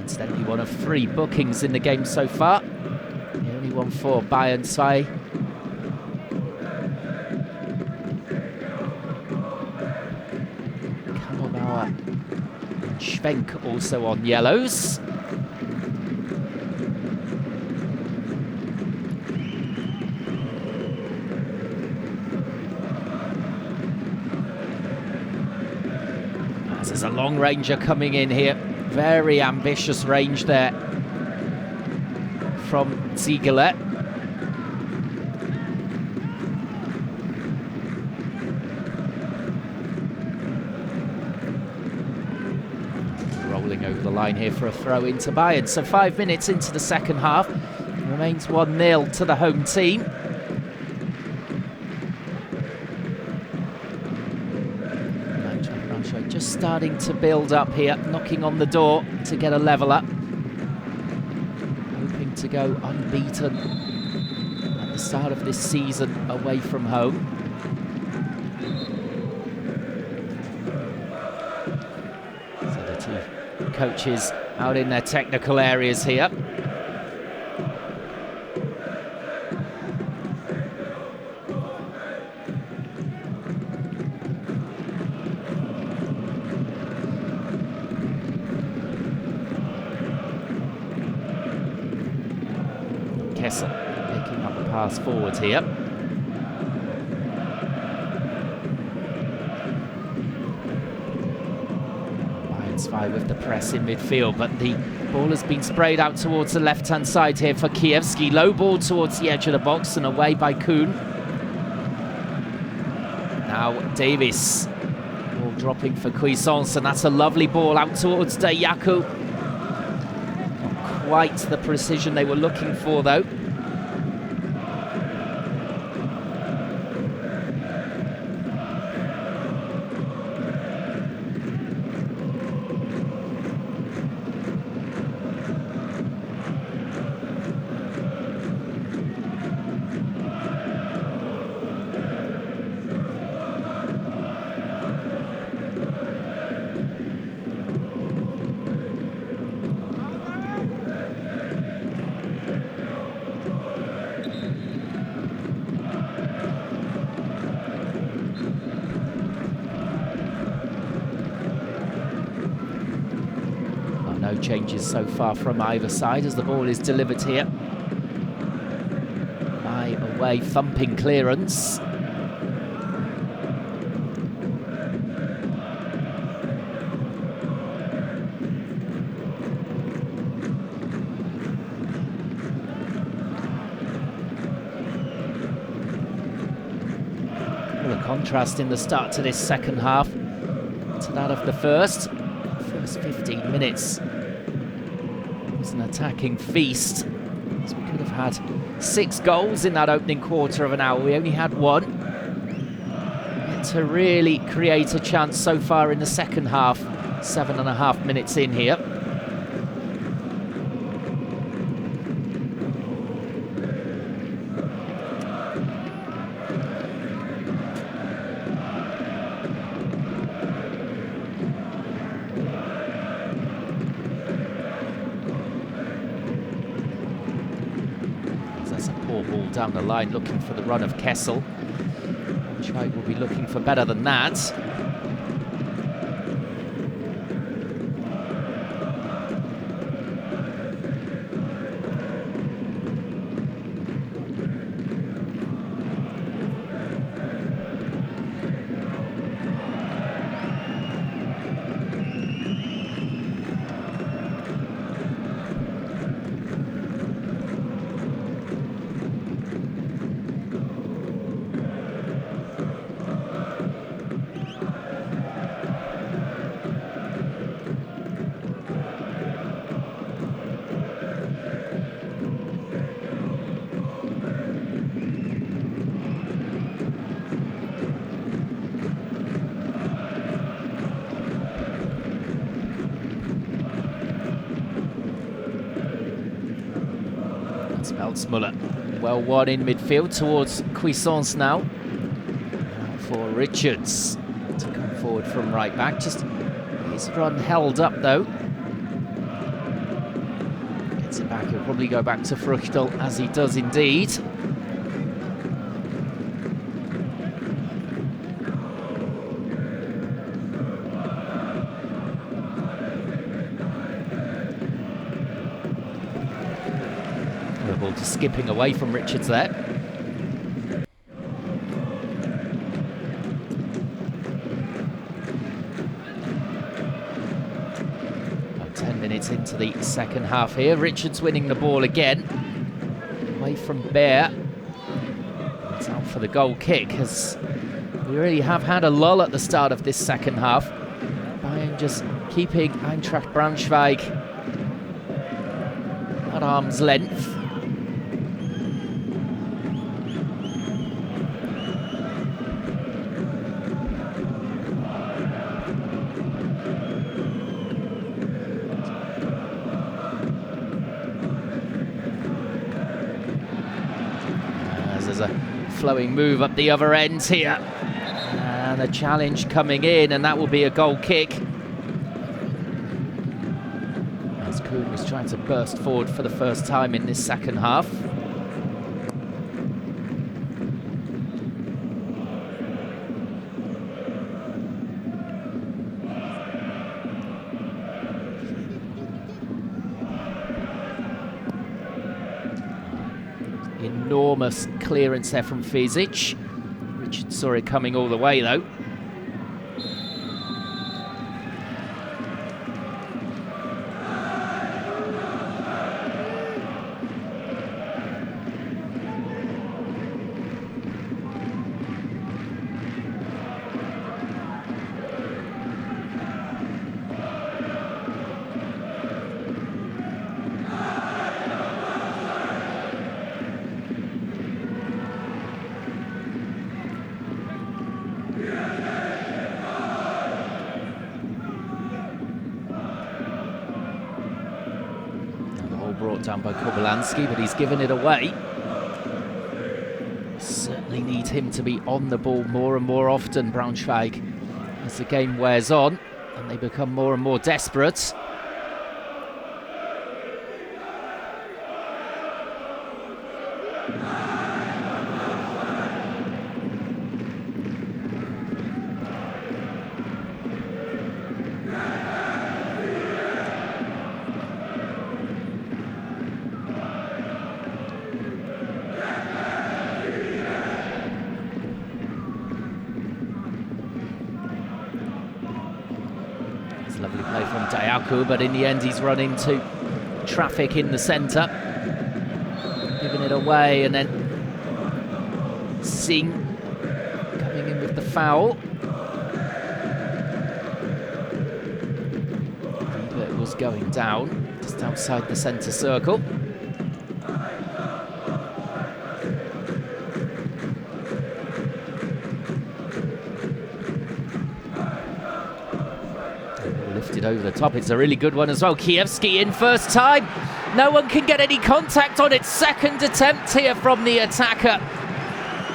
Speaker 1: Incidentally, one of 3 bookings in the game so far. The only one for Bayern side. Kammerbauer and Schwenk also on yellows. There's a long ranger coming in here. Very ambitious range there from Ziegler. Rolling over the line here for a throw into Bayern. So 5 minutes into the second half. It remains 1-0 to the home team. Just starting to build up here, knocking on the door to get a level up. Hoping to go unbeaten at the start of this season away from home. So the two coaches out in their technical areas here. Kessel picking up the pass forward here. Bayern's 5 with the press in midfield, but the ball has been sprayed out towards the left-hand side here for Kiewski. Low ball towards the edge of the box and away by Kuhn. Now Davis. Ball dropping for Cuisance, and that's a lovely ball out towards Deyaku. Quite the precision they were looking for, though. changes so far from either side as the ball is delivered here. By away thumping clearance. A contrast in the start to this second half to that of the first 15 minutes. It was an attacking feast, as we could have had 6 goals in that opening quarter of an hour. We only had 1. And to really create a chance so far in the second half, 7.5 minutes in here. Ball down the line looking for the run of Kessel. Braunschweig will be looking for better than that. Muller. Well won in midfield towards Cuisance now. For Richards to come forward from right back. Just his run held up though. Gets it back. He'll probably go back to Fruchtel as he does indeed. Skipping away from Richards there. About 10 minutes into the second half here. Richards winning the ball again. Away from Bear. It's out for the goal kick as we really have had a lull at the start of this second half. Bayern just keeping Eintracht Braunschweig at arm's length. Flowing move up the other end here. And a challenge coming in, and that will be a goal kick. As Kuhn was trying to burst forward for the first time in this second half. Enormous clearance there from Fizic. Richard saw it coming all the way though. Brought down by Kobylanski, but he's given it away. Certainly need him to be on the ball more and more often, Braunschweig, as the game wears on and they become more and more desperate. Dayaku, but in the end he's run into traffic in the centre, giving it away, and then Singh coming in with the foul. It was going down just outside the centre circle. Lifted over the top. It's a really good one as well. Kievski in first time. No one can get any contact on it. Second attempt here from the attacker.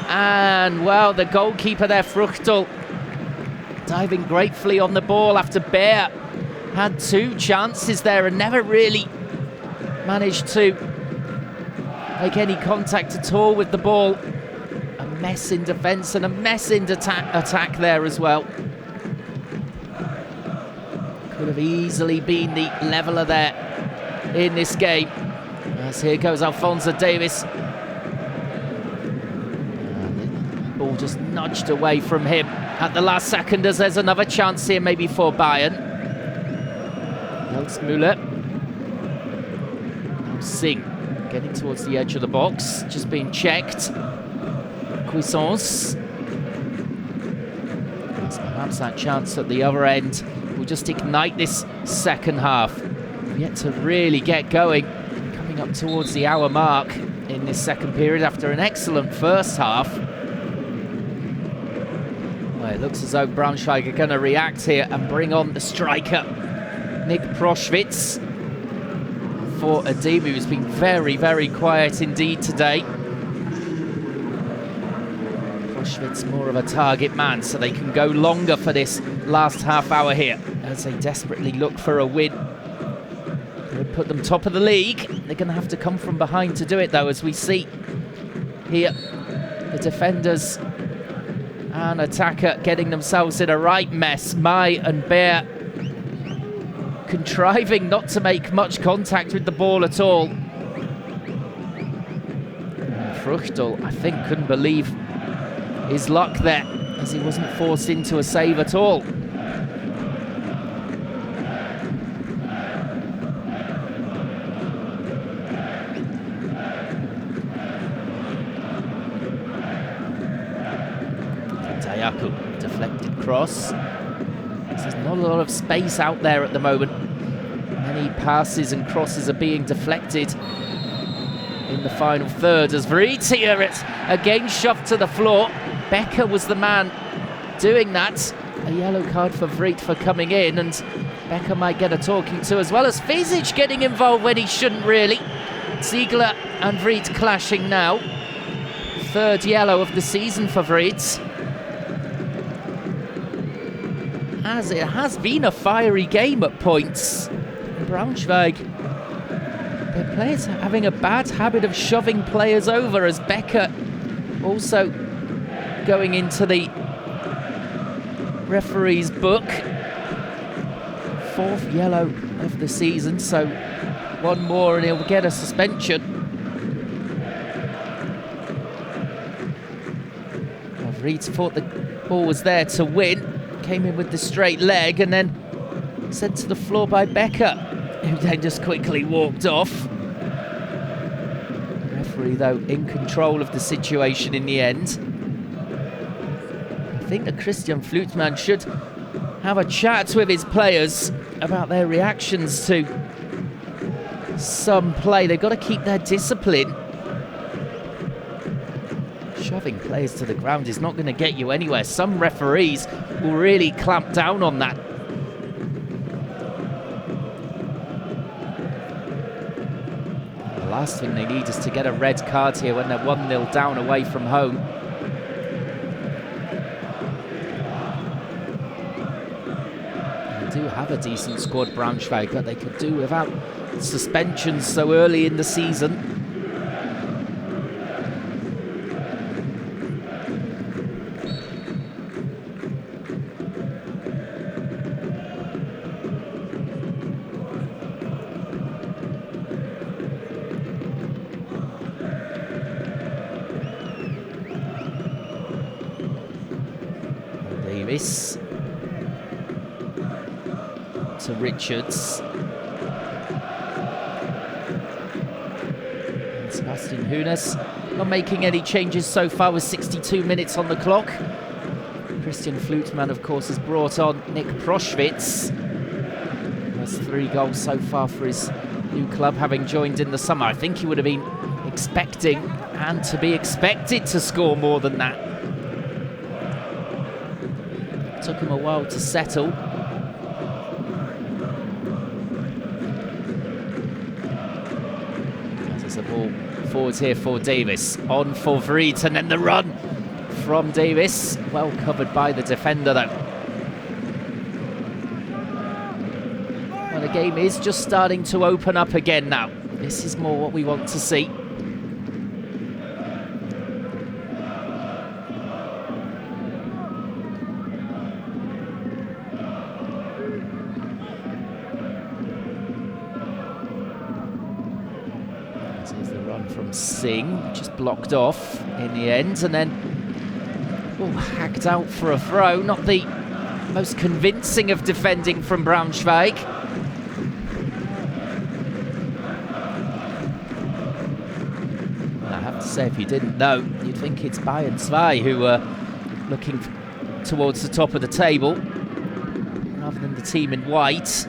Speaker 1: And, well, the goalkeeper there, Fruchtel, diving gratefully on the ball after Bear had 2 chances there and never really managed to make any contact at all with the ball. A mess in defence and a mess in attack there as well. Could have easily been the leveller there in this game. As here goes Alphonso Davies. And the ball just nudged away from him at the last second, as there's another chance here maybe for Bayern. Müller. Singh getting towards the edge of the box, just being checked. Cuisance. Perhaps that chance at the other end will just ignite this second half. We've yet to really get going. Coming up towards the hour mark in this second period after an excellent first half. Well, it looks as though Braunschweig are going to react here and bring on the striker, Nick Proschwitz, for a team who's been very, very quiet indeed today. Proschwitz more of a target man, so they can go longer for this last half hour here as they desperately look for a win. It would put them top of the league. They're going to have to come from behind to do it, though, as we see here the defenders and attacker getting themselves in a right mess. Mai and Bear contriving not to make much contact with the ball at all. Fruchtel, I think, couldn't believe his luck there, as he wasn't forced into a save at all. Dayaku, deflected cross. There's not a lot of space out there at the moment. Many passes and crosses are being deflected in the final third, as Vriet here again shoved to the floor. Becker was the man doing that. A yellow card for Vriet for coming in, and Becker might get a talking to, as well as Fizic getting involved when he shouldn't really. Ziegler and Vriet clashing now. Third yellow of the season for Vriet. As it has been a fiery game at points. Braunschweig, their players are having a bad habit of shoving players over, as Becker also going into the referee's book. 4th yellow of the season, so one more and he'll get a suspension. Vriet thought the ball was there to win, came in with the straight leg and then sent to the floor by Becker, who then just quickly walked off. The referee, though, in control of the situation in the end. I think that Christian Flutman should have a chat with his players about their reactions to some play. They've got to keep their discipline. Shoving players to the ground is not going to get you anywhere. Some referees will really clamp down on that. The last thing they need is to get a red card here when they're 1-0 down away from home. They do have a decent squad, Braunschweig, but they could do without suspensions so early in the season. to Richards. And Sebastian Hoeneß not making any changes so far with 62 minutes on the clock. Christian Flutman, of course, has brought on Nick Proschwitz. Has 3 goals so far for his new club, having joined in the summer. I think he would have been expecting and to be expected to score more than that. Took him a while to settle. There's a ball forwards here for Davis. On for Vreet, and then the run from Davis. Well covered by the defender, though. Well, the game is just starting to open up again now. This is more what we want to see. Here's the run from Singh, just blocked off in the end, and then hacked out for a throw. Not the most convincing of defending from Braunschweig. I have to say, if you didn't know, you'd think it's Bayern 2 who are looking towards the top of the table rather than the team in white.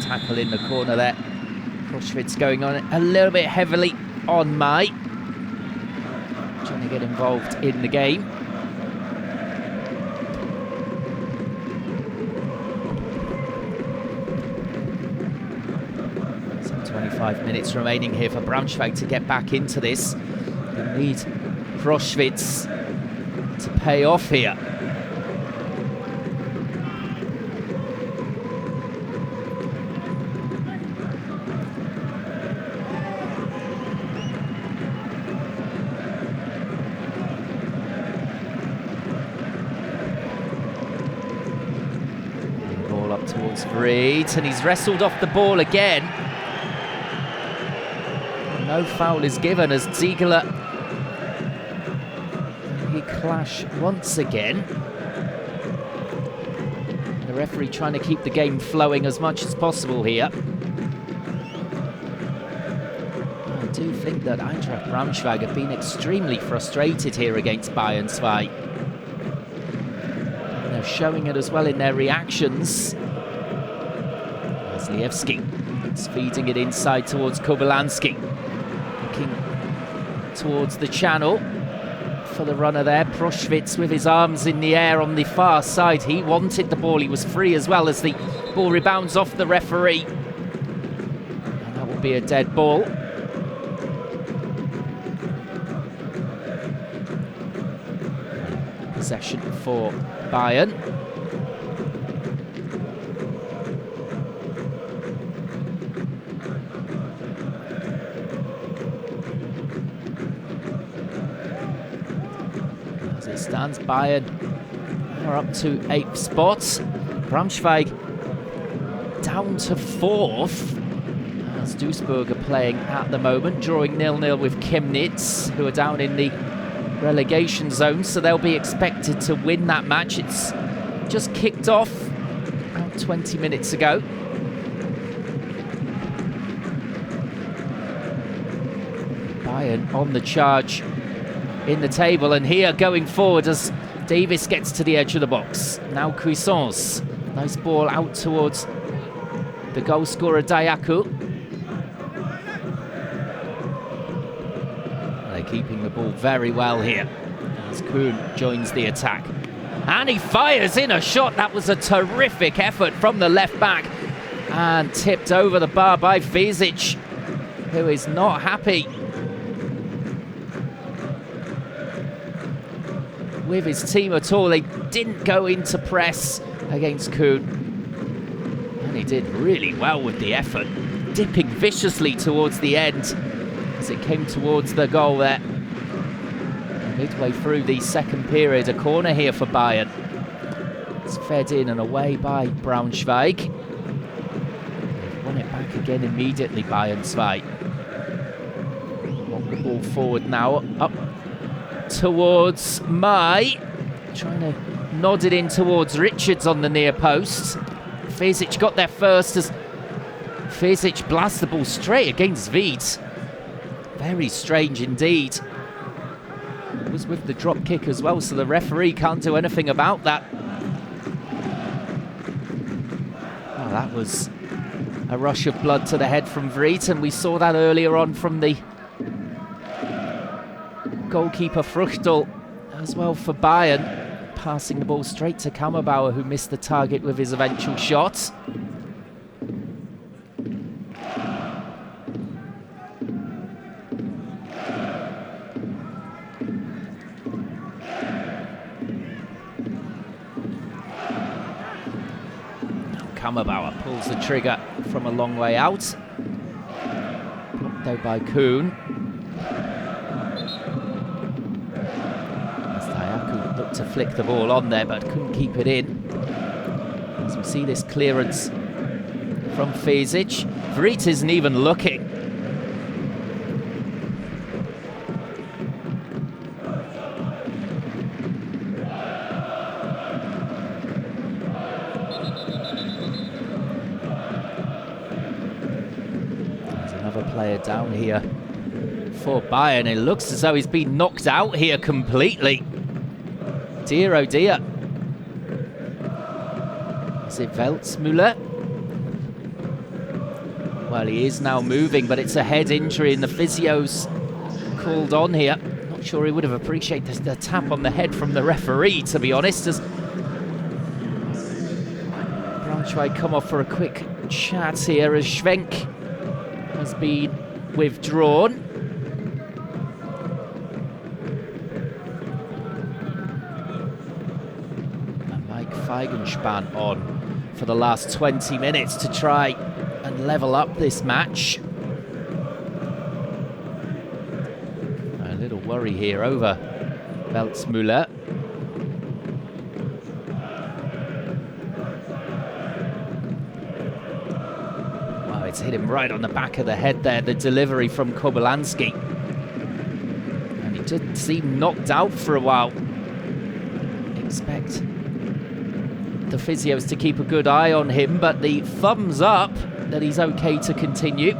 Speaker 1: Tackle in the corner there. Proschwitz going on a little bit heavily on Mai. Trying to get involved in the game. Some 25 minutes remaining here for Braunschweig to get back into this. They need Proschwitz to pay off here. Towards Vreet, and he's wrestled off the ball again. No foul is given as Ziegler. He clash once again. The referee trying to keep the game flowing as much as possible here. I do think that Eintracht Braunschweig have been extremely frustrated here against Bayern 2. And they're showing it as well in their reactions. Lievski is feeding it inside towards Kobylanski. Looking towards the channel for the runner there. Proschwitz with his arms in the air on the far side. He wanted the ball. He was free as well as the ball rebounds off the referee. And that will be a dead ball. Possession for Bayern. Stands Bayern are up to 8th spot. Braunschweig down to 4th. As Duisburg are playing at the moment, drawing 0-0 with Chemnitz, who are down in the relegation zone, so they'll be expected to win that match. It's just kicked off about 20 minutes ago. Bayern on the charge in the table, and here going forward as Davis gets to the edge of the box. Now Cuisance. Nice ball out towards the goal scorer Dayaku. They're keeping the ball very well here as Kuhn joins the attack. And he fires in a shot. That was a terrific effort from the left back. And tipped over the bar by Fesic, who is not happy with his team at all. They didn't go into press against Kuhn. And he did really well with the effort, dipping viciously towards the end as it came towards the goal there. Midway through the second period, a corner here for Bayern. It's fed in and away by Braunschweig. They've won it back again immediately, Bayern 2. Want the ball forward now, up towards Mai. Trying to nod it in towards Richards on the near post. Fesic got there first as Fesic blasts the ball straight against Wied. Very strange indeed. It was with the drop kick as well, so the referee can't do anything about that. Oh, that was a rush of blood to the head from Wied, and we saw that earlier on from the goalkeeper Fruchtel as well for Bayern, passing the ball straight to Kammerbauer, who missed the target with his eventual shot. Kammerbauer pulls the trigger from a long way out. Blocked though by Kuhn. As Dayaku looked to flick the ball on there but couldn't keep it in. As we see this clearance from Fesic. Wied isn't even looking. Player down here for Bayern. It looks as though he's been knocked out here completely. Dear oh dear. Is it Welzmüller? Well, he is now moving, but it's a head injury and the physio's called on here. Not sure he would have appreciated the tap on the head from the referee, to be honest, as Braunschweig come off for a quick chat here as Schwenk has been withdrawn. And Mike Feigenspan on for the last 20 minutes to try and level up this match. A little worry here over Welzmüller. It's hit him right on the back of the head there, the delivery from Kobylanski. And he did seem knocked out for a while. Expect the physios to keep a good eye on him, but the thumbs up that he's okay to continue.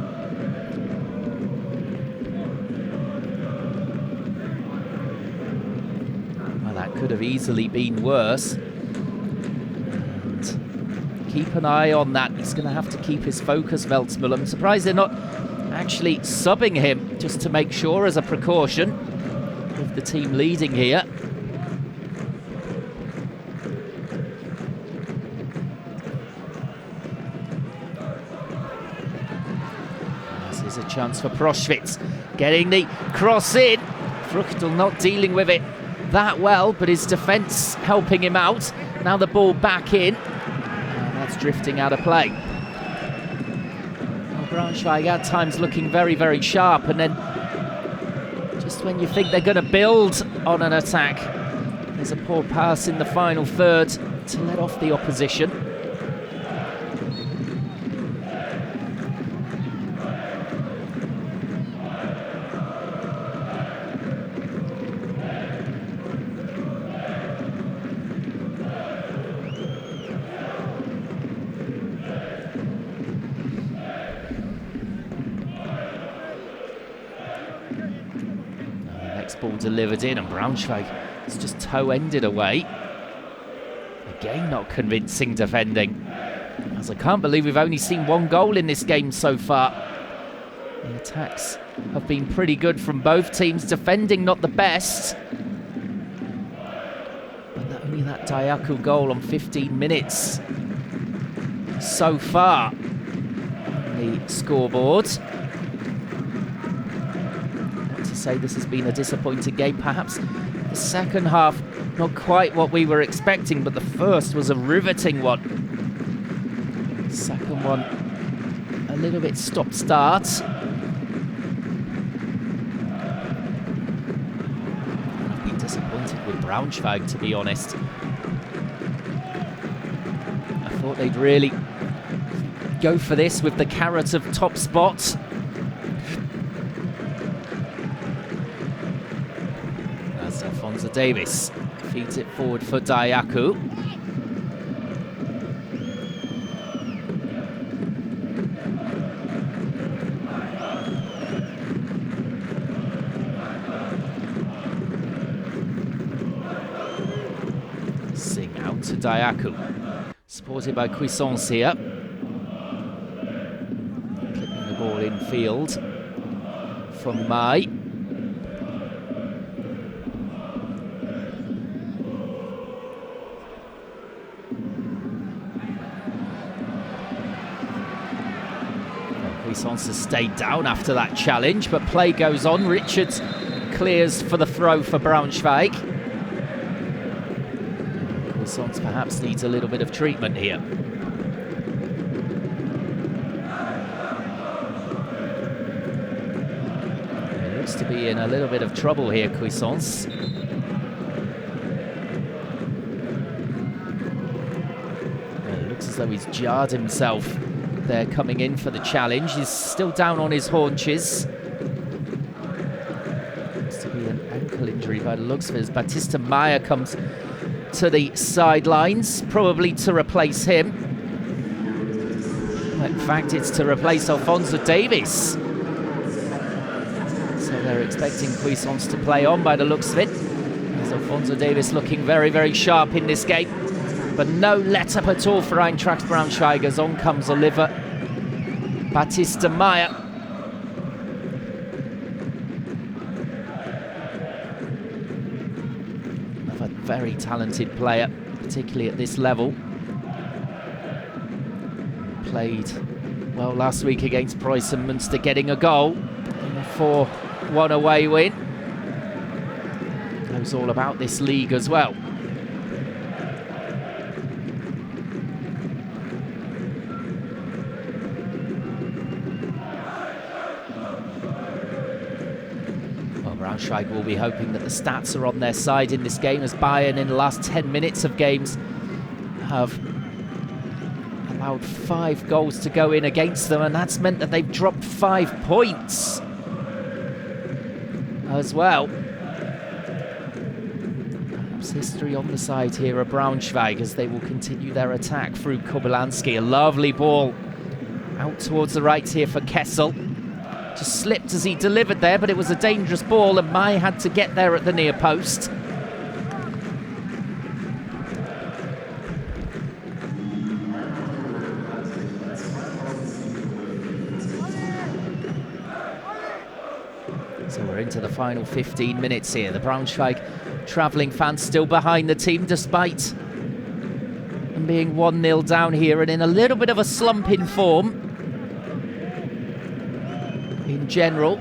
Speaker 1: Well, that could have easily been worse. Keep an eye on that. He's going to have to keep his focus, Welzmüller. I'm surprised they're not actually subbing him just to make sure as a precaution with the team leading here. This is a chance for Proschwitz. Getting the cross in. Fruchtel not dealing with it that well, but his defence helping him out. Now the ball back in. Drifting out of play. Well, Braunschweig at times looking very, very sharp, and then just when you think they're going to build on an attack, there's a poor pass in the final third to let off the opposition. Ball delivered in, and Braunschweig is just toe-ended away. Again, not convincing defending. As I can't believe we've only seen one goal in this game so far. The attacks have been pretty good from both teams. Defending not the best. But only that Dayaku goal on 15 minutes so far. the scoreboard. Not to say this has been a disappointing game, perhaps the second half not quite what we were expecting, but the first was a riveting one. Second one a little bit stop-start. I've been disappointed with Braunschweig, to be honest. I thought they'd really go for this with the carrot of top spot. As Alphonso Davies feeds it forward for Dayaku. Sing out to Dayaku. Supported by Cuisance here. Clipping the ball in field from Mai. Cuisance has stayed down after that challenge, but play goes on. Richards clears for the throw for Braunschweig. Cuisance perhaps needs a little bit of treatment here. He looks to be in a little bit of trouble here, Cuisance. It looks as though he's jarred himself there coming in for the challenge. He's still down on his haunches. Looks to be an ankle injury by the looks of it, as Batista Maya comes to the sidelines, probably to replace him. In fact, it's to replace Alphonso Davies. So they're expecting Cuisance to play on by the looks of it. As Alphonso Davies looking very, very sharp in this game. But no let-up at all for Eintracht Braunschweig, as on comes Oliver Batista Maya. Another very talented player, particularly at this level. Played well last week against Preußen Münster, getting a goal in a 4-1 away win. Knows all about this league as well. Braunschweig will be hoping that the stats are on their side in this game, as Bayern in the last 10 minutes of games have allowed 5 goals to go in against them, and that's meant that they've dropped 5 points as well. Perhaps history on the side here of Braunschweig, as they will continue their attack through Kobylanski. A lovely ball out towards the right here for Kessel. Just slipped as he delivered there, but it was a dangerous ball, and Mai had to get there at the near post. So we're into the final 15 minutes here. The Braunschweig travelling fans still behind the team, despite them being 1-0 down here and in a little bit of a slump in form. In general,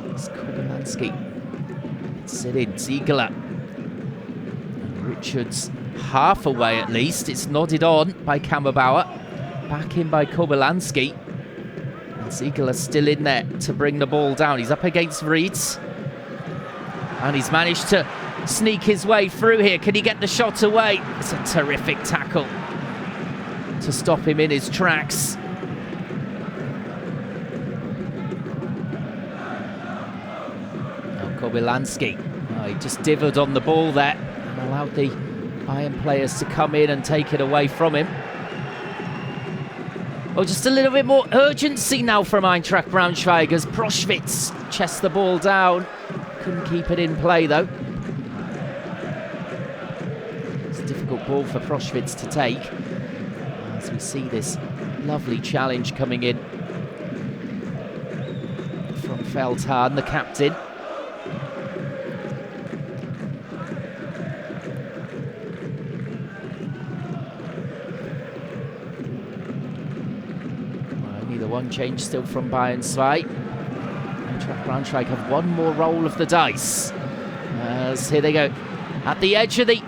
Speaker 1: it's Kobylanski. It's it in, Ziegler. And Richards half away at least. It's nodded on by Kammerbauer. Back in by Kobylanski. And Ziegler still in there to bring the ball down. He's up against Vreeds. And he's managed to sneak his way through here. Can he get the shot away? It's a terrific tackle to stop him in his tracks. Kobylanski, he just dithered on the ball there and allowed the Bayern players to come in and take it away from him. Well, just a little bit more urgency now from Eintracht Braunschweig, as Proschwitz chests the ball down. Couldn't keep it in play though. It's a difficult ball for Proschwitz to take, as we see this lovely challenge coming in from Feldhahn, the captain. One change still from Bayern 2. Eintracht Braunschweig have one more roll of the dice. As here they go at the edge of the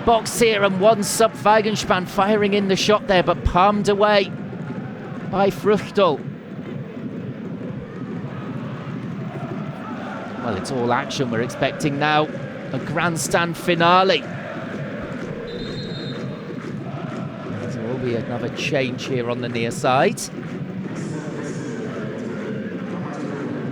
Speaker 1: box here, and one sub Weigenspann firing in the shot there, but palmed away by Fruchtel. Well, it's all action. We're expecting now a grandstand finale. There will be another change here on the near side.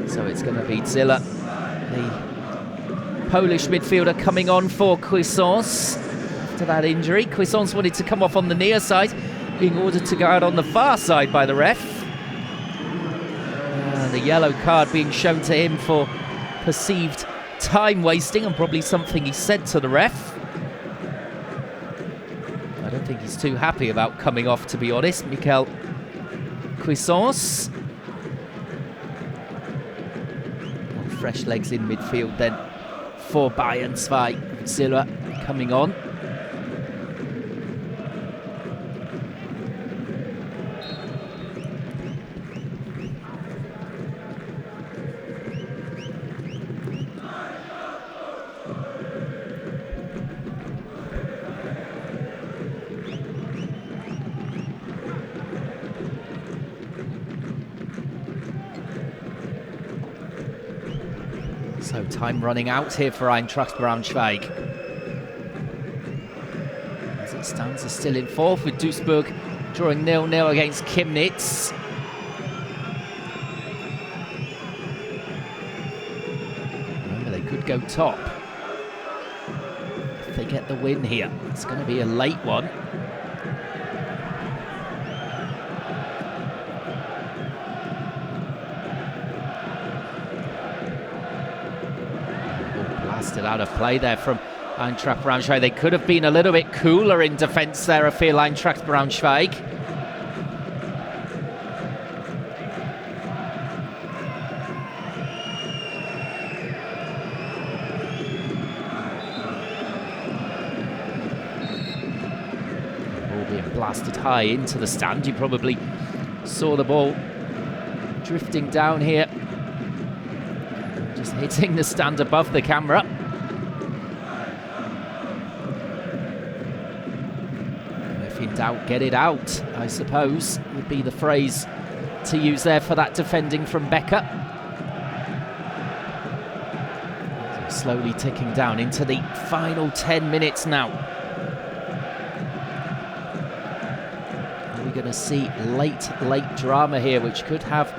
Speaker 1: So it's going to be Ziller, the Polish midfielder, coming on for Cuisance. After that injury, Cuisance wanted to come off on the near side, being ordered to go out on the far side by the ref. The yellow card being shown to him for perceived time wasting, and probably something he said to the ref. I don't think he's too happy about coming off, to be honest, Michael Cuisance. Fresh legs in midfield then for Bayern 2. Ziller coming on. So time running out here for Eintracht Braunschweig. As it stands, are still in fourth, with Duisburg drawing 0-0 against Chemnitz. Remember, they could go top if they get the win here. It's going to be a late one. Blasted out of play there from Eintracht Braunschweig. They could have been a little bit cooler in defence there, I feel, Eintracht Braunschweig. Ball being blasted high into the stand. You probably saw the ball drifting down here, just hitting the stand above the camera. If in doubt, get it out, I suppose, would be the phrase to use there for that defending from Becker. So slowly ticking down into the final 10 minutes now. Are we going to see late drama here, which could have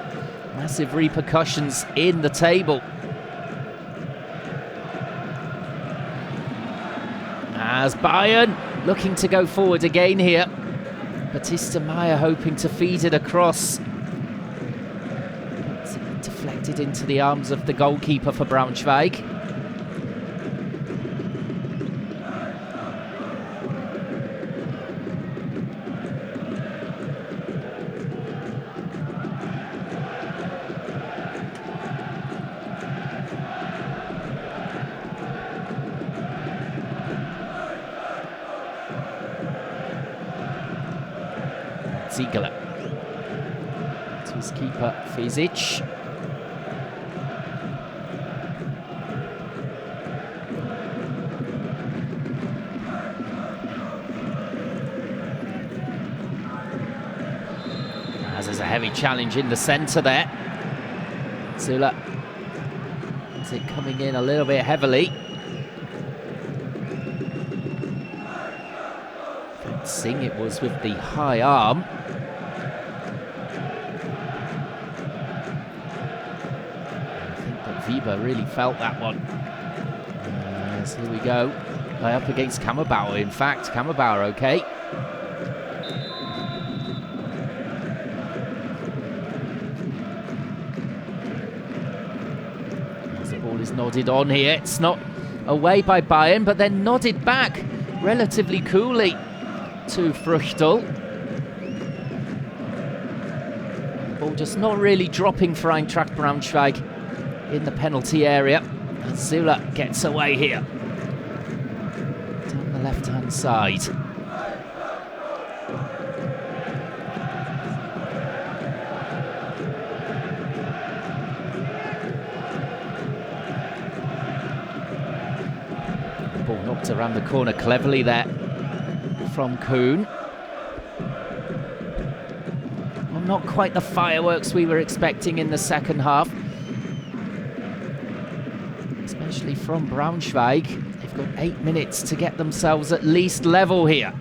Speaker 1: massive repercussions in the table? As Bayern looking to go forward again here. Batista Meyer hoping to feed it across. It's deflected into the arms of the goalkeeper for Braunschweig. Ziegler to his keeper, Fizic. As there's a heavy challenge in the centre there. Zula, is it coming in a little bit heavily? Singh it was with the high arm. I think that Weber really felt that one. So here we go. Up against Kammerbauer, in fact. Kammerbauer okay. As the ball is nodded on here. It's not away by Bayern, but then nodded back relatively coolly to Fruchtel. Ball just not really dropping for Eintracht Braunschweig in the penalty area. And Zula gets away here. Down the left-hand side. Ball knocked around the corner cleverly there from Kuhn. Well, not quite the fireworks we were expecting in the second half. Especially from Braunschweig. They've got 8 minutes to get themselves at least level here.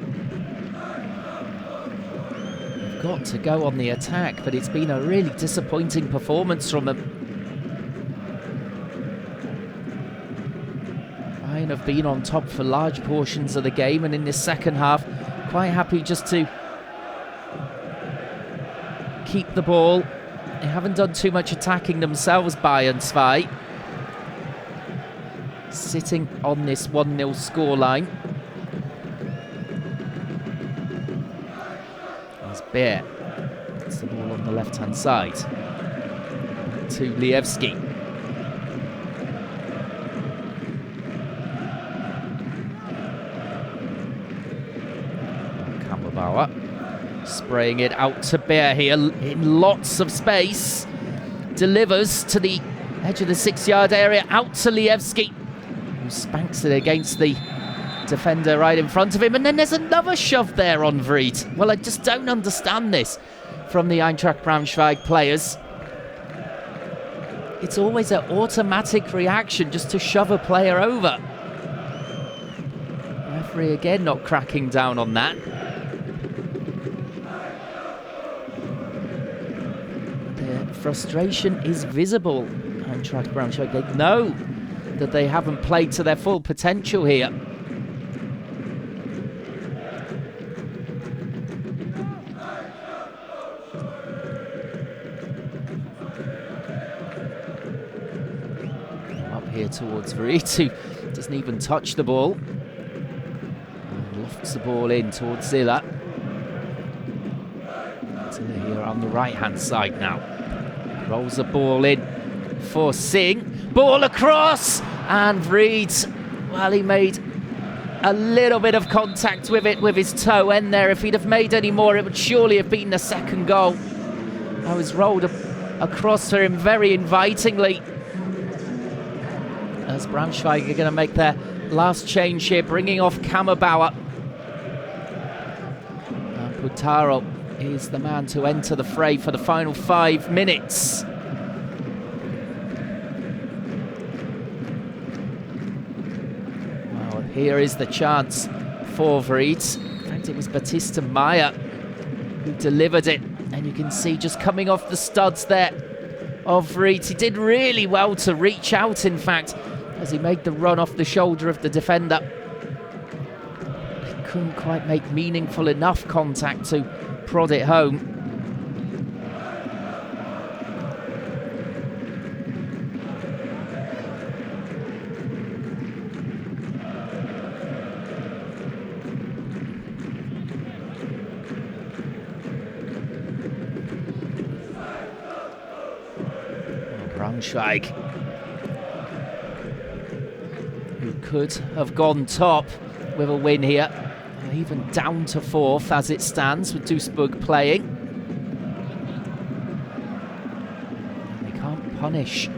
Speaker 1: They've got to go on the attack, but it's been a really disappointing performance from them. Bayern have been on top for large portions of the game, and in this second half, quite happy just to keep the ball. They haven't done too much attacking themselves, Bayern 2. Sitting on this 1-0 scoreline. As Bear gets the ball on the left-hand side to Lievski. Kammerbauer spraying it out to Bear here in lots of space. Delivers to the edge of the 6-yard area, out to Lievski, who spanks it against the defender right in front of him. And then there's another shove there on Vriet. Well, I just don't understand this from the Eintracht Braunschweig players. It's always an automatic reaction just to shove a player over. Referee again not cracking down on that. Their frustration is visible. Eintracht Braunschweig, they know that they haven't played to their full potential here. Up here towards Vriet, who doesn't even touch the ball. And lofts the ball in towards Ziller. Ziller here on the right-hand side now. Rolls the ball in for Singh. Ball across, and Vriet, well, he made a little bit of contact with it with his toe end there. If he'd have made any more, it would surely have been the second goal. That was rolled across for him very invitingly. As Braunschweig are going to make their last change here, bringing off Kammerbauer. And Putaro is the man to enter the fray for the final 5 minutes. Here is the chance for Vriet. In fact, it was Batista Meyer who delivered it. And you can see just coming off the studs there of Vriet. He did really well to reach out, in fact, as he made the run off the shoulder of the defender. He couldn't quite make meaningful enough contact to prod it home. Braunschweig, who could have gone top with a win here, even down to 4th as it stands with Duisburg playing. They can't punish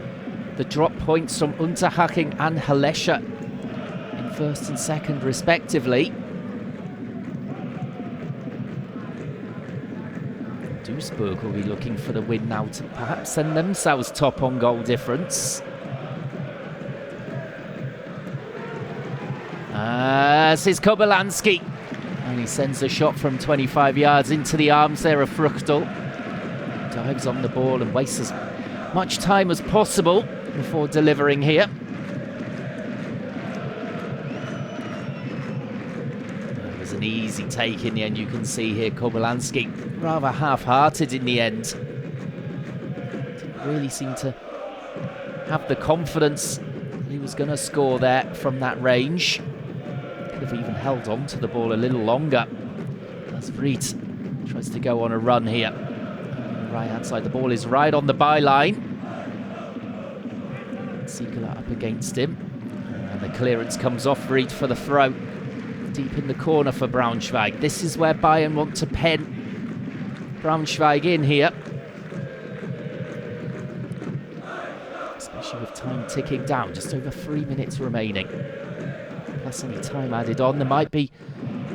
Speaker 1: the drop points from Unterhaching and Halesha in 1st and 2nd respectively. Duisburg will be looking for the win now to perhaps send themselves top on goal difference. This is Kobylanski. And he sends a shot from 25 yards into the arms there of Fruchtel. Dives on the ball and wastes as much time as possible before delivering here. It was an easy take in the end, you can see here. Kobylanski rather half-hearted in the end. Didn't really seem to have the confidence he was going to score there from that range. Could have even held on to the ball a little longer. As Vriet tries to go on a run here. On the right-hand side, the ball is right on the byline. Siegler up against him. And the clearance comes off Vriet for the throw. Deep in the corner for Braunschweig. This is where Bayern want to pen Braunschweig in here. Especially with time ticking down. Just over 3 minutes remaining. plus any time added on. There might be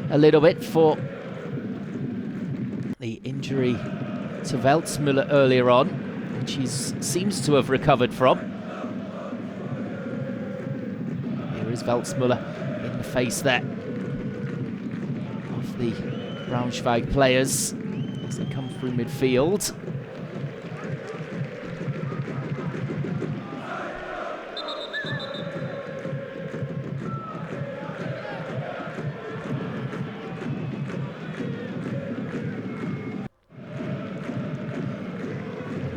Speaker 1: a little bit for the injury to Welzmüller earlier on, which he seems to have recovered from. Here is Welzmüller in the face there of the Braunschweig players as they come through midfield.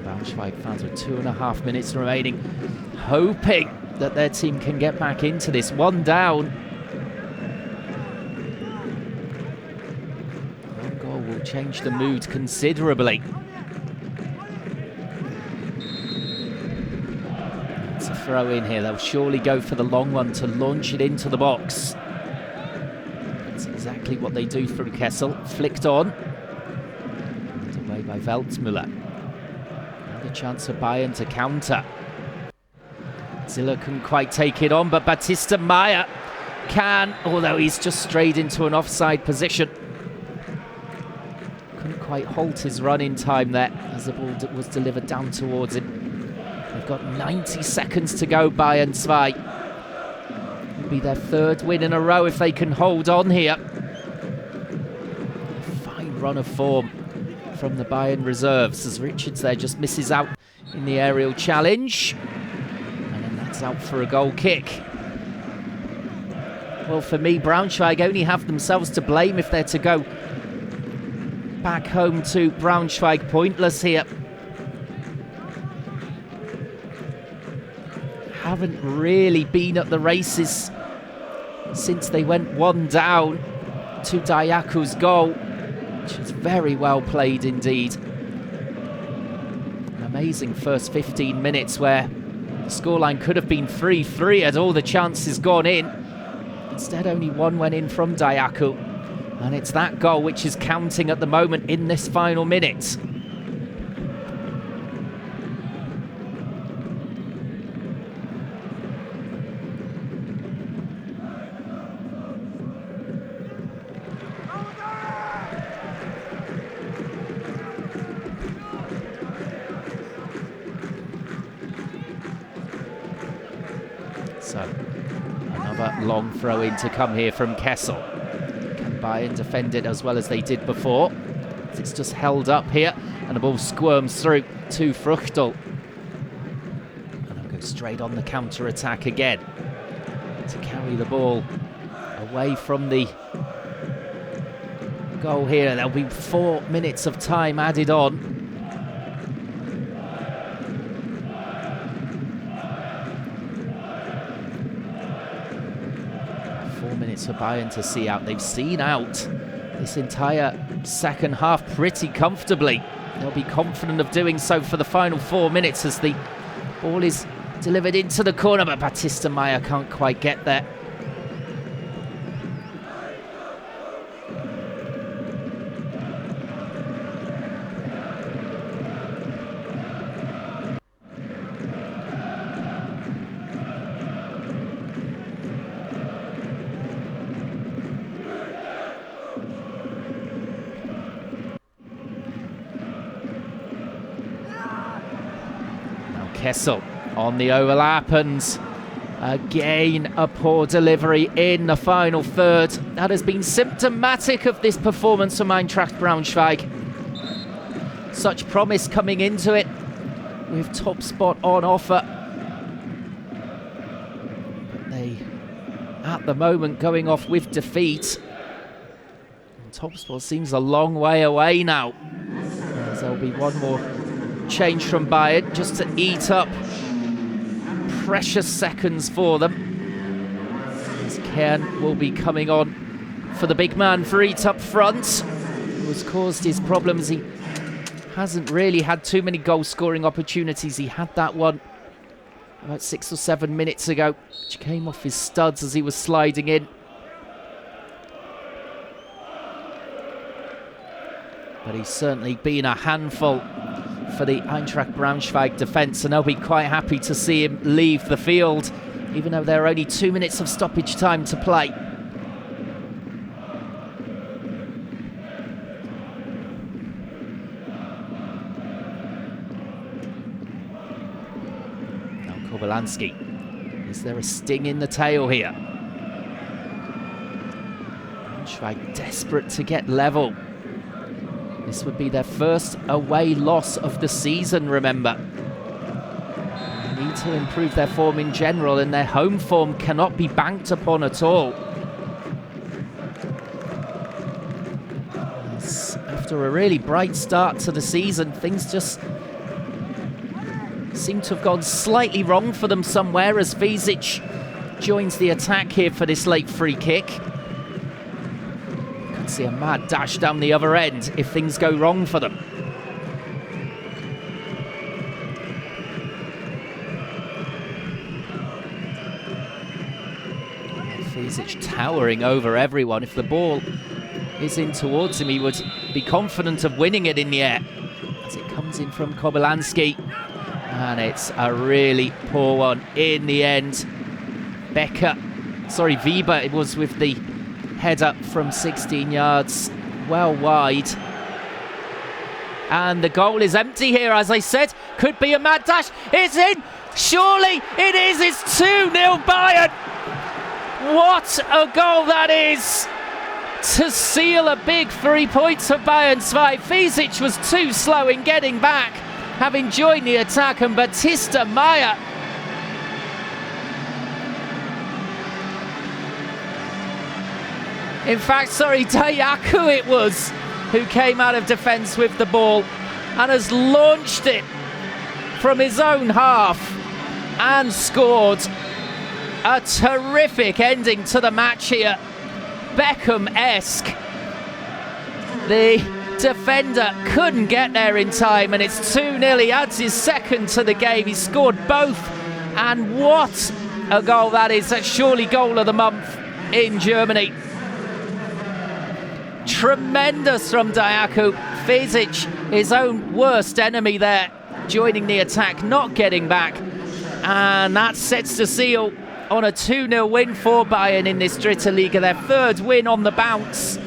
Speaker 1: Braunschweig fans with 2.5 minutes remaining, hoping that their team can get back into this. One down. One goal will change the mood considerably. It's a throw in here. They'll surely go for the long one to launch it into the box. That's exactly what they do through Kessel. Flicked on. And away by Welzmüller. Another chance for Bayern to counter. Ziller couldn't quite take it on, but Batista Meyer can, although he's just strayed into an offside position. Couldn't quite halt his run in time there as the ball was delivered down towards him. They've got 90 seconds to go, Bayern 2. It'll be their 3rd win in a row if they can hold on here. Fine run of form from the Bayern reserves as Richards there just misses out in the aerial challenge. Out for a goal kick. Well, for me, Braunschweig only have themselves to blame if they're to go back home to Braunschweig pointless here. Haven't really been at the races since they went one down to Dayaku's goal, which is very well played indeed. An amazing first 15 minutes where the scoreline could have been 3-3 had all the chances gone in. Instead, only one went in from Dayaku. And it's that goal which is counting at the moment in this final minute. So, another long throw in to come here from Kessel. Can Bayern defend it as well as they did before? It's just held up here, and the ball squirms through to Fruchtel. And they'll go straight on the counter-attack again to carry the ball away from the goal here. There'll be 4 minutes of time added on. 4 minutes for Bayern to see out. They've seen out this entire second half pretty comfortably. They'll be confident of doing so for the final 4 minutes as the ball is delivered into the corner, but Batista Meyer can't quite get there. Kessel on the overlap, and again a poor delivery in the final third. That has been symptomatic of this performance from Eintracht Braunschweig. Such promise coming into it with top spot on offer. But they, at the moment, going off with defeat. And top spot seems a long way away now. As there'll be one more change from Bayern just to eat up precious seconds for them. As Kern will be coming on for the big man Freet up front, who has caused his problems. He hasn't really had too many goal scoring opportunities. He had that one about 6 or 7 minutes ago, which came off his studs as he was sliding in. But he's certainly been a handful for the Eintracht Braunschweig defence, and they'll be quite happy to see him leave the field even though there are only 2 minutes of stoppage time to play. Now Kobylanski. Is there a sting in the tail here? Braunschweig desperate to get level. This would be their first away loss of the season, remember. They need to improve their form in general, and their home form cannot be banked upon at all. After a really bright start to the season, things just seem to have gone slightly wrong for them somewhere as Fisic joins the attack here for this late free kick. Could see a mad dash down the other end if things go wrong for them. Fisic towering over everyone. If the ball is in towards him, he would be confident of winning it in the air. As it comes in from Kobylanski. And it's a really poor one in the end. Weber, it was with the header from 16 yards, well wide. And the goal is empty here, as I said. Could be a mad dash. It's in! Surely it is! It's 2-0 Bayern! What a goal that is! To seal a big 3 points for Bayern 2. Fisic was too slow in getting back, having joined the attack, and Batista Maya Dayaku it was who came out of defence with the ball and has launched it from his own half and scored. A terrific ending to the match here. Beckham-esque. The defender couldn't get there in time, and it's 2-0. He adds his second to the game. He scored both, and what a goal that is. That's surely goal of the month in Germany. Tremendous from Dayaku. Fisic, his own worst enemy there, joining the attack, not getting back, and that sets the seal on a 2-0 win for Bayern in this Dritte Liga, their third win on the bounce.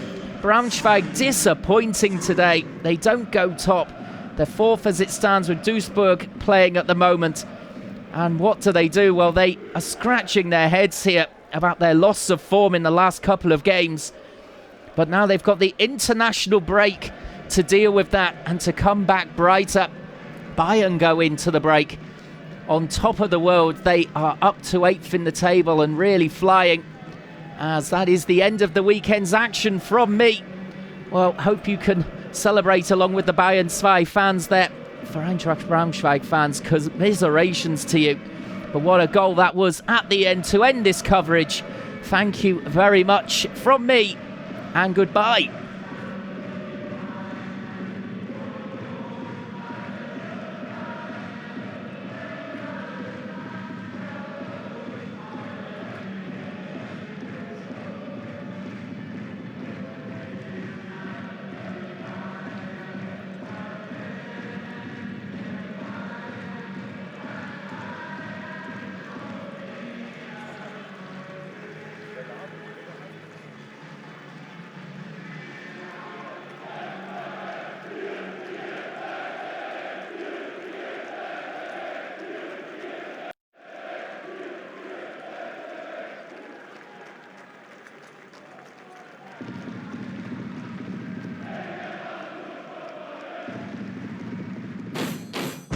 Speaker 1: Braunschweig disappointing today. They don't go top. They're fourth as it stands with Duisburg playing at the moment. And what do? Well, they are scratching their heads here about their loss of form in the last couple of games. But now they've got the international break to deal with that and to come back brighter. Bayern go into the break on top of the world. They are up to 8th in the table and really flying. As that is the end of the weekend's action from me. Well, hope you can celebrate along with the Bayern 2 fans there. For Eintracht Braunschweig fans, commiserations to you. But what a goal that was at the end to end this coverage. Thank you very much from me, and goodbye.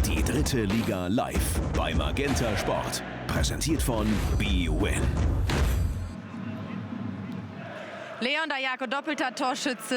Speaker 2: Die dritte Liga live bei Magenta Sport. Präsentiert von bwin.
Speaker 13: Leon Dayaku, doppelter Torschütze.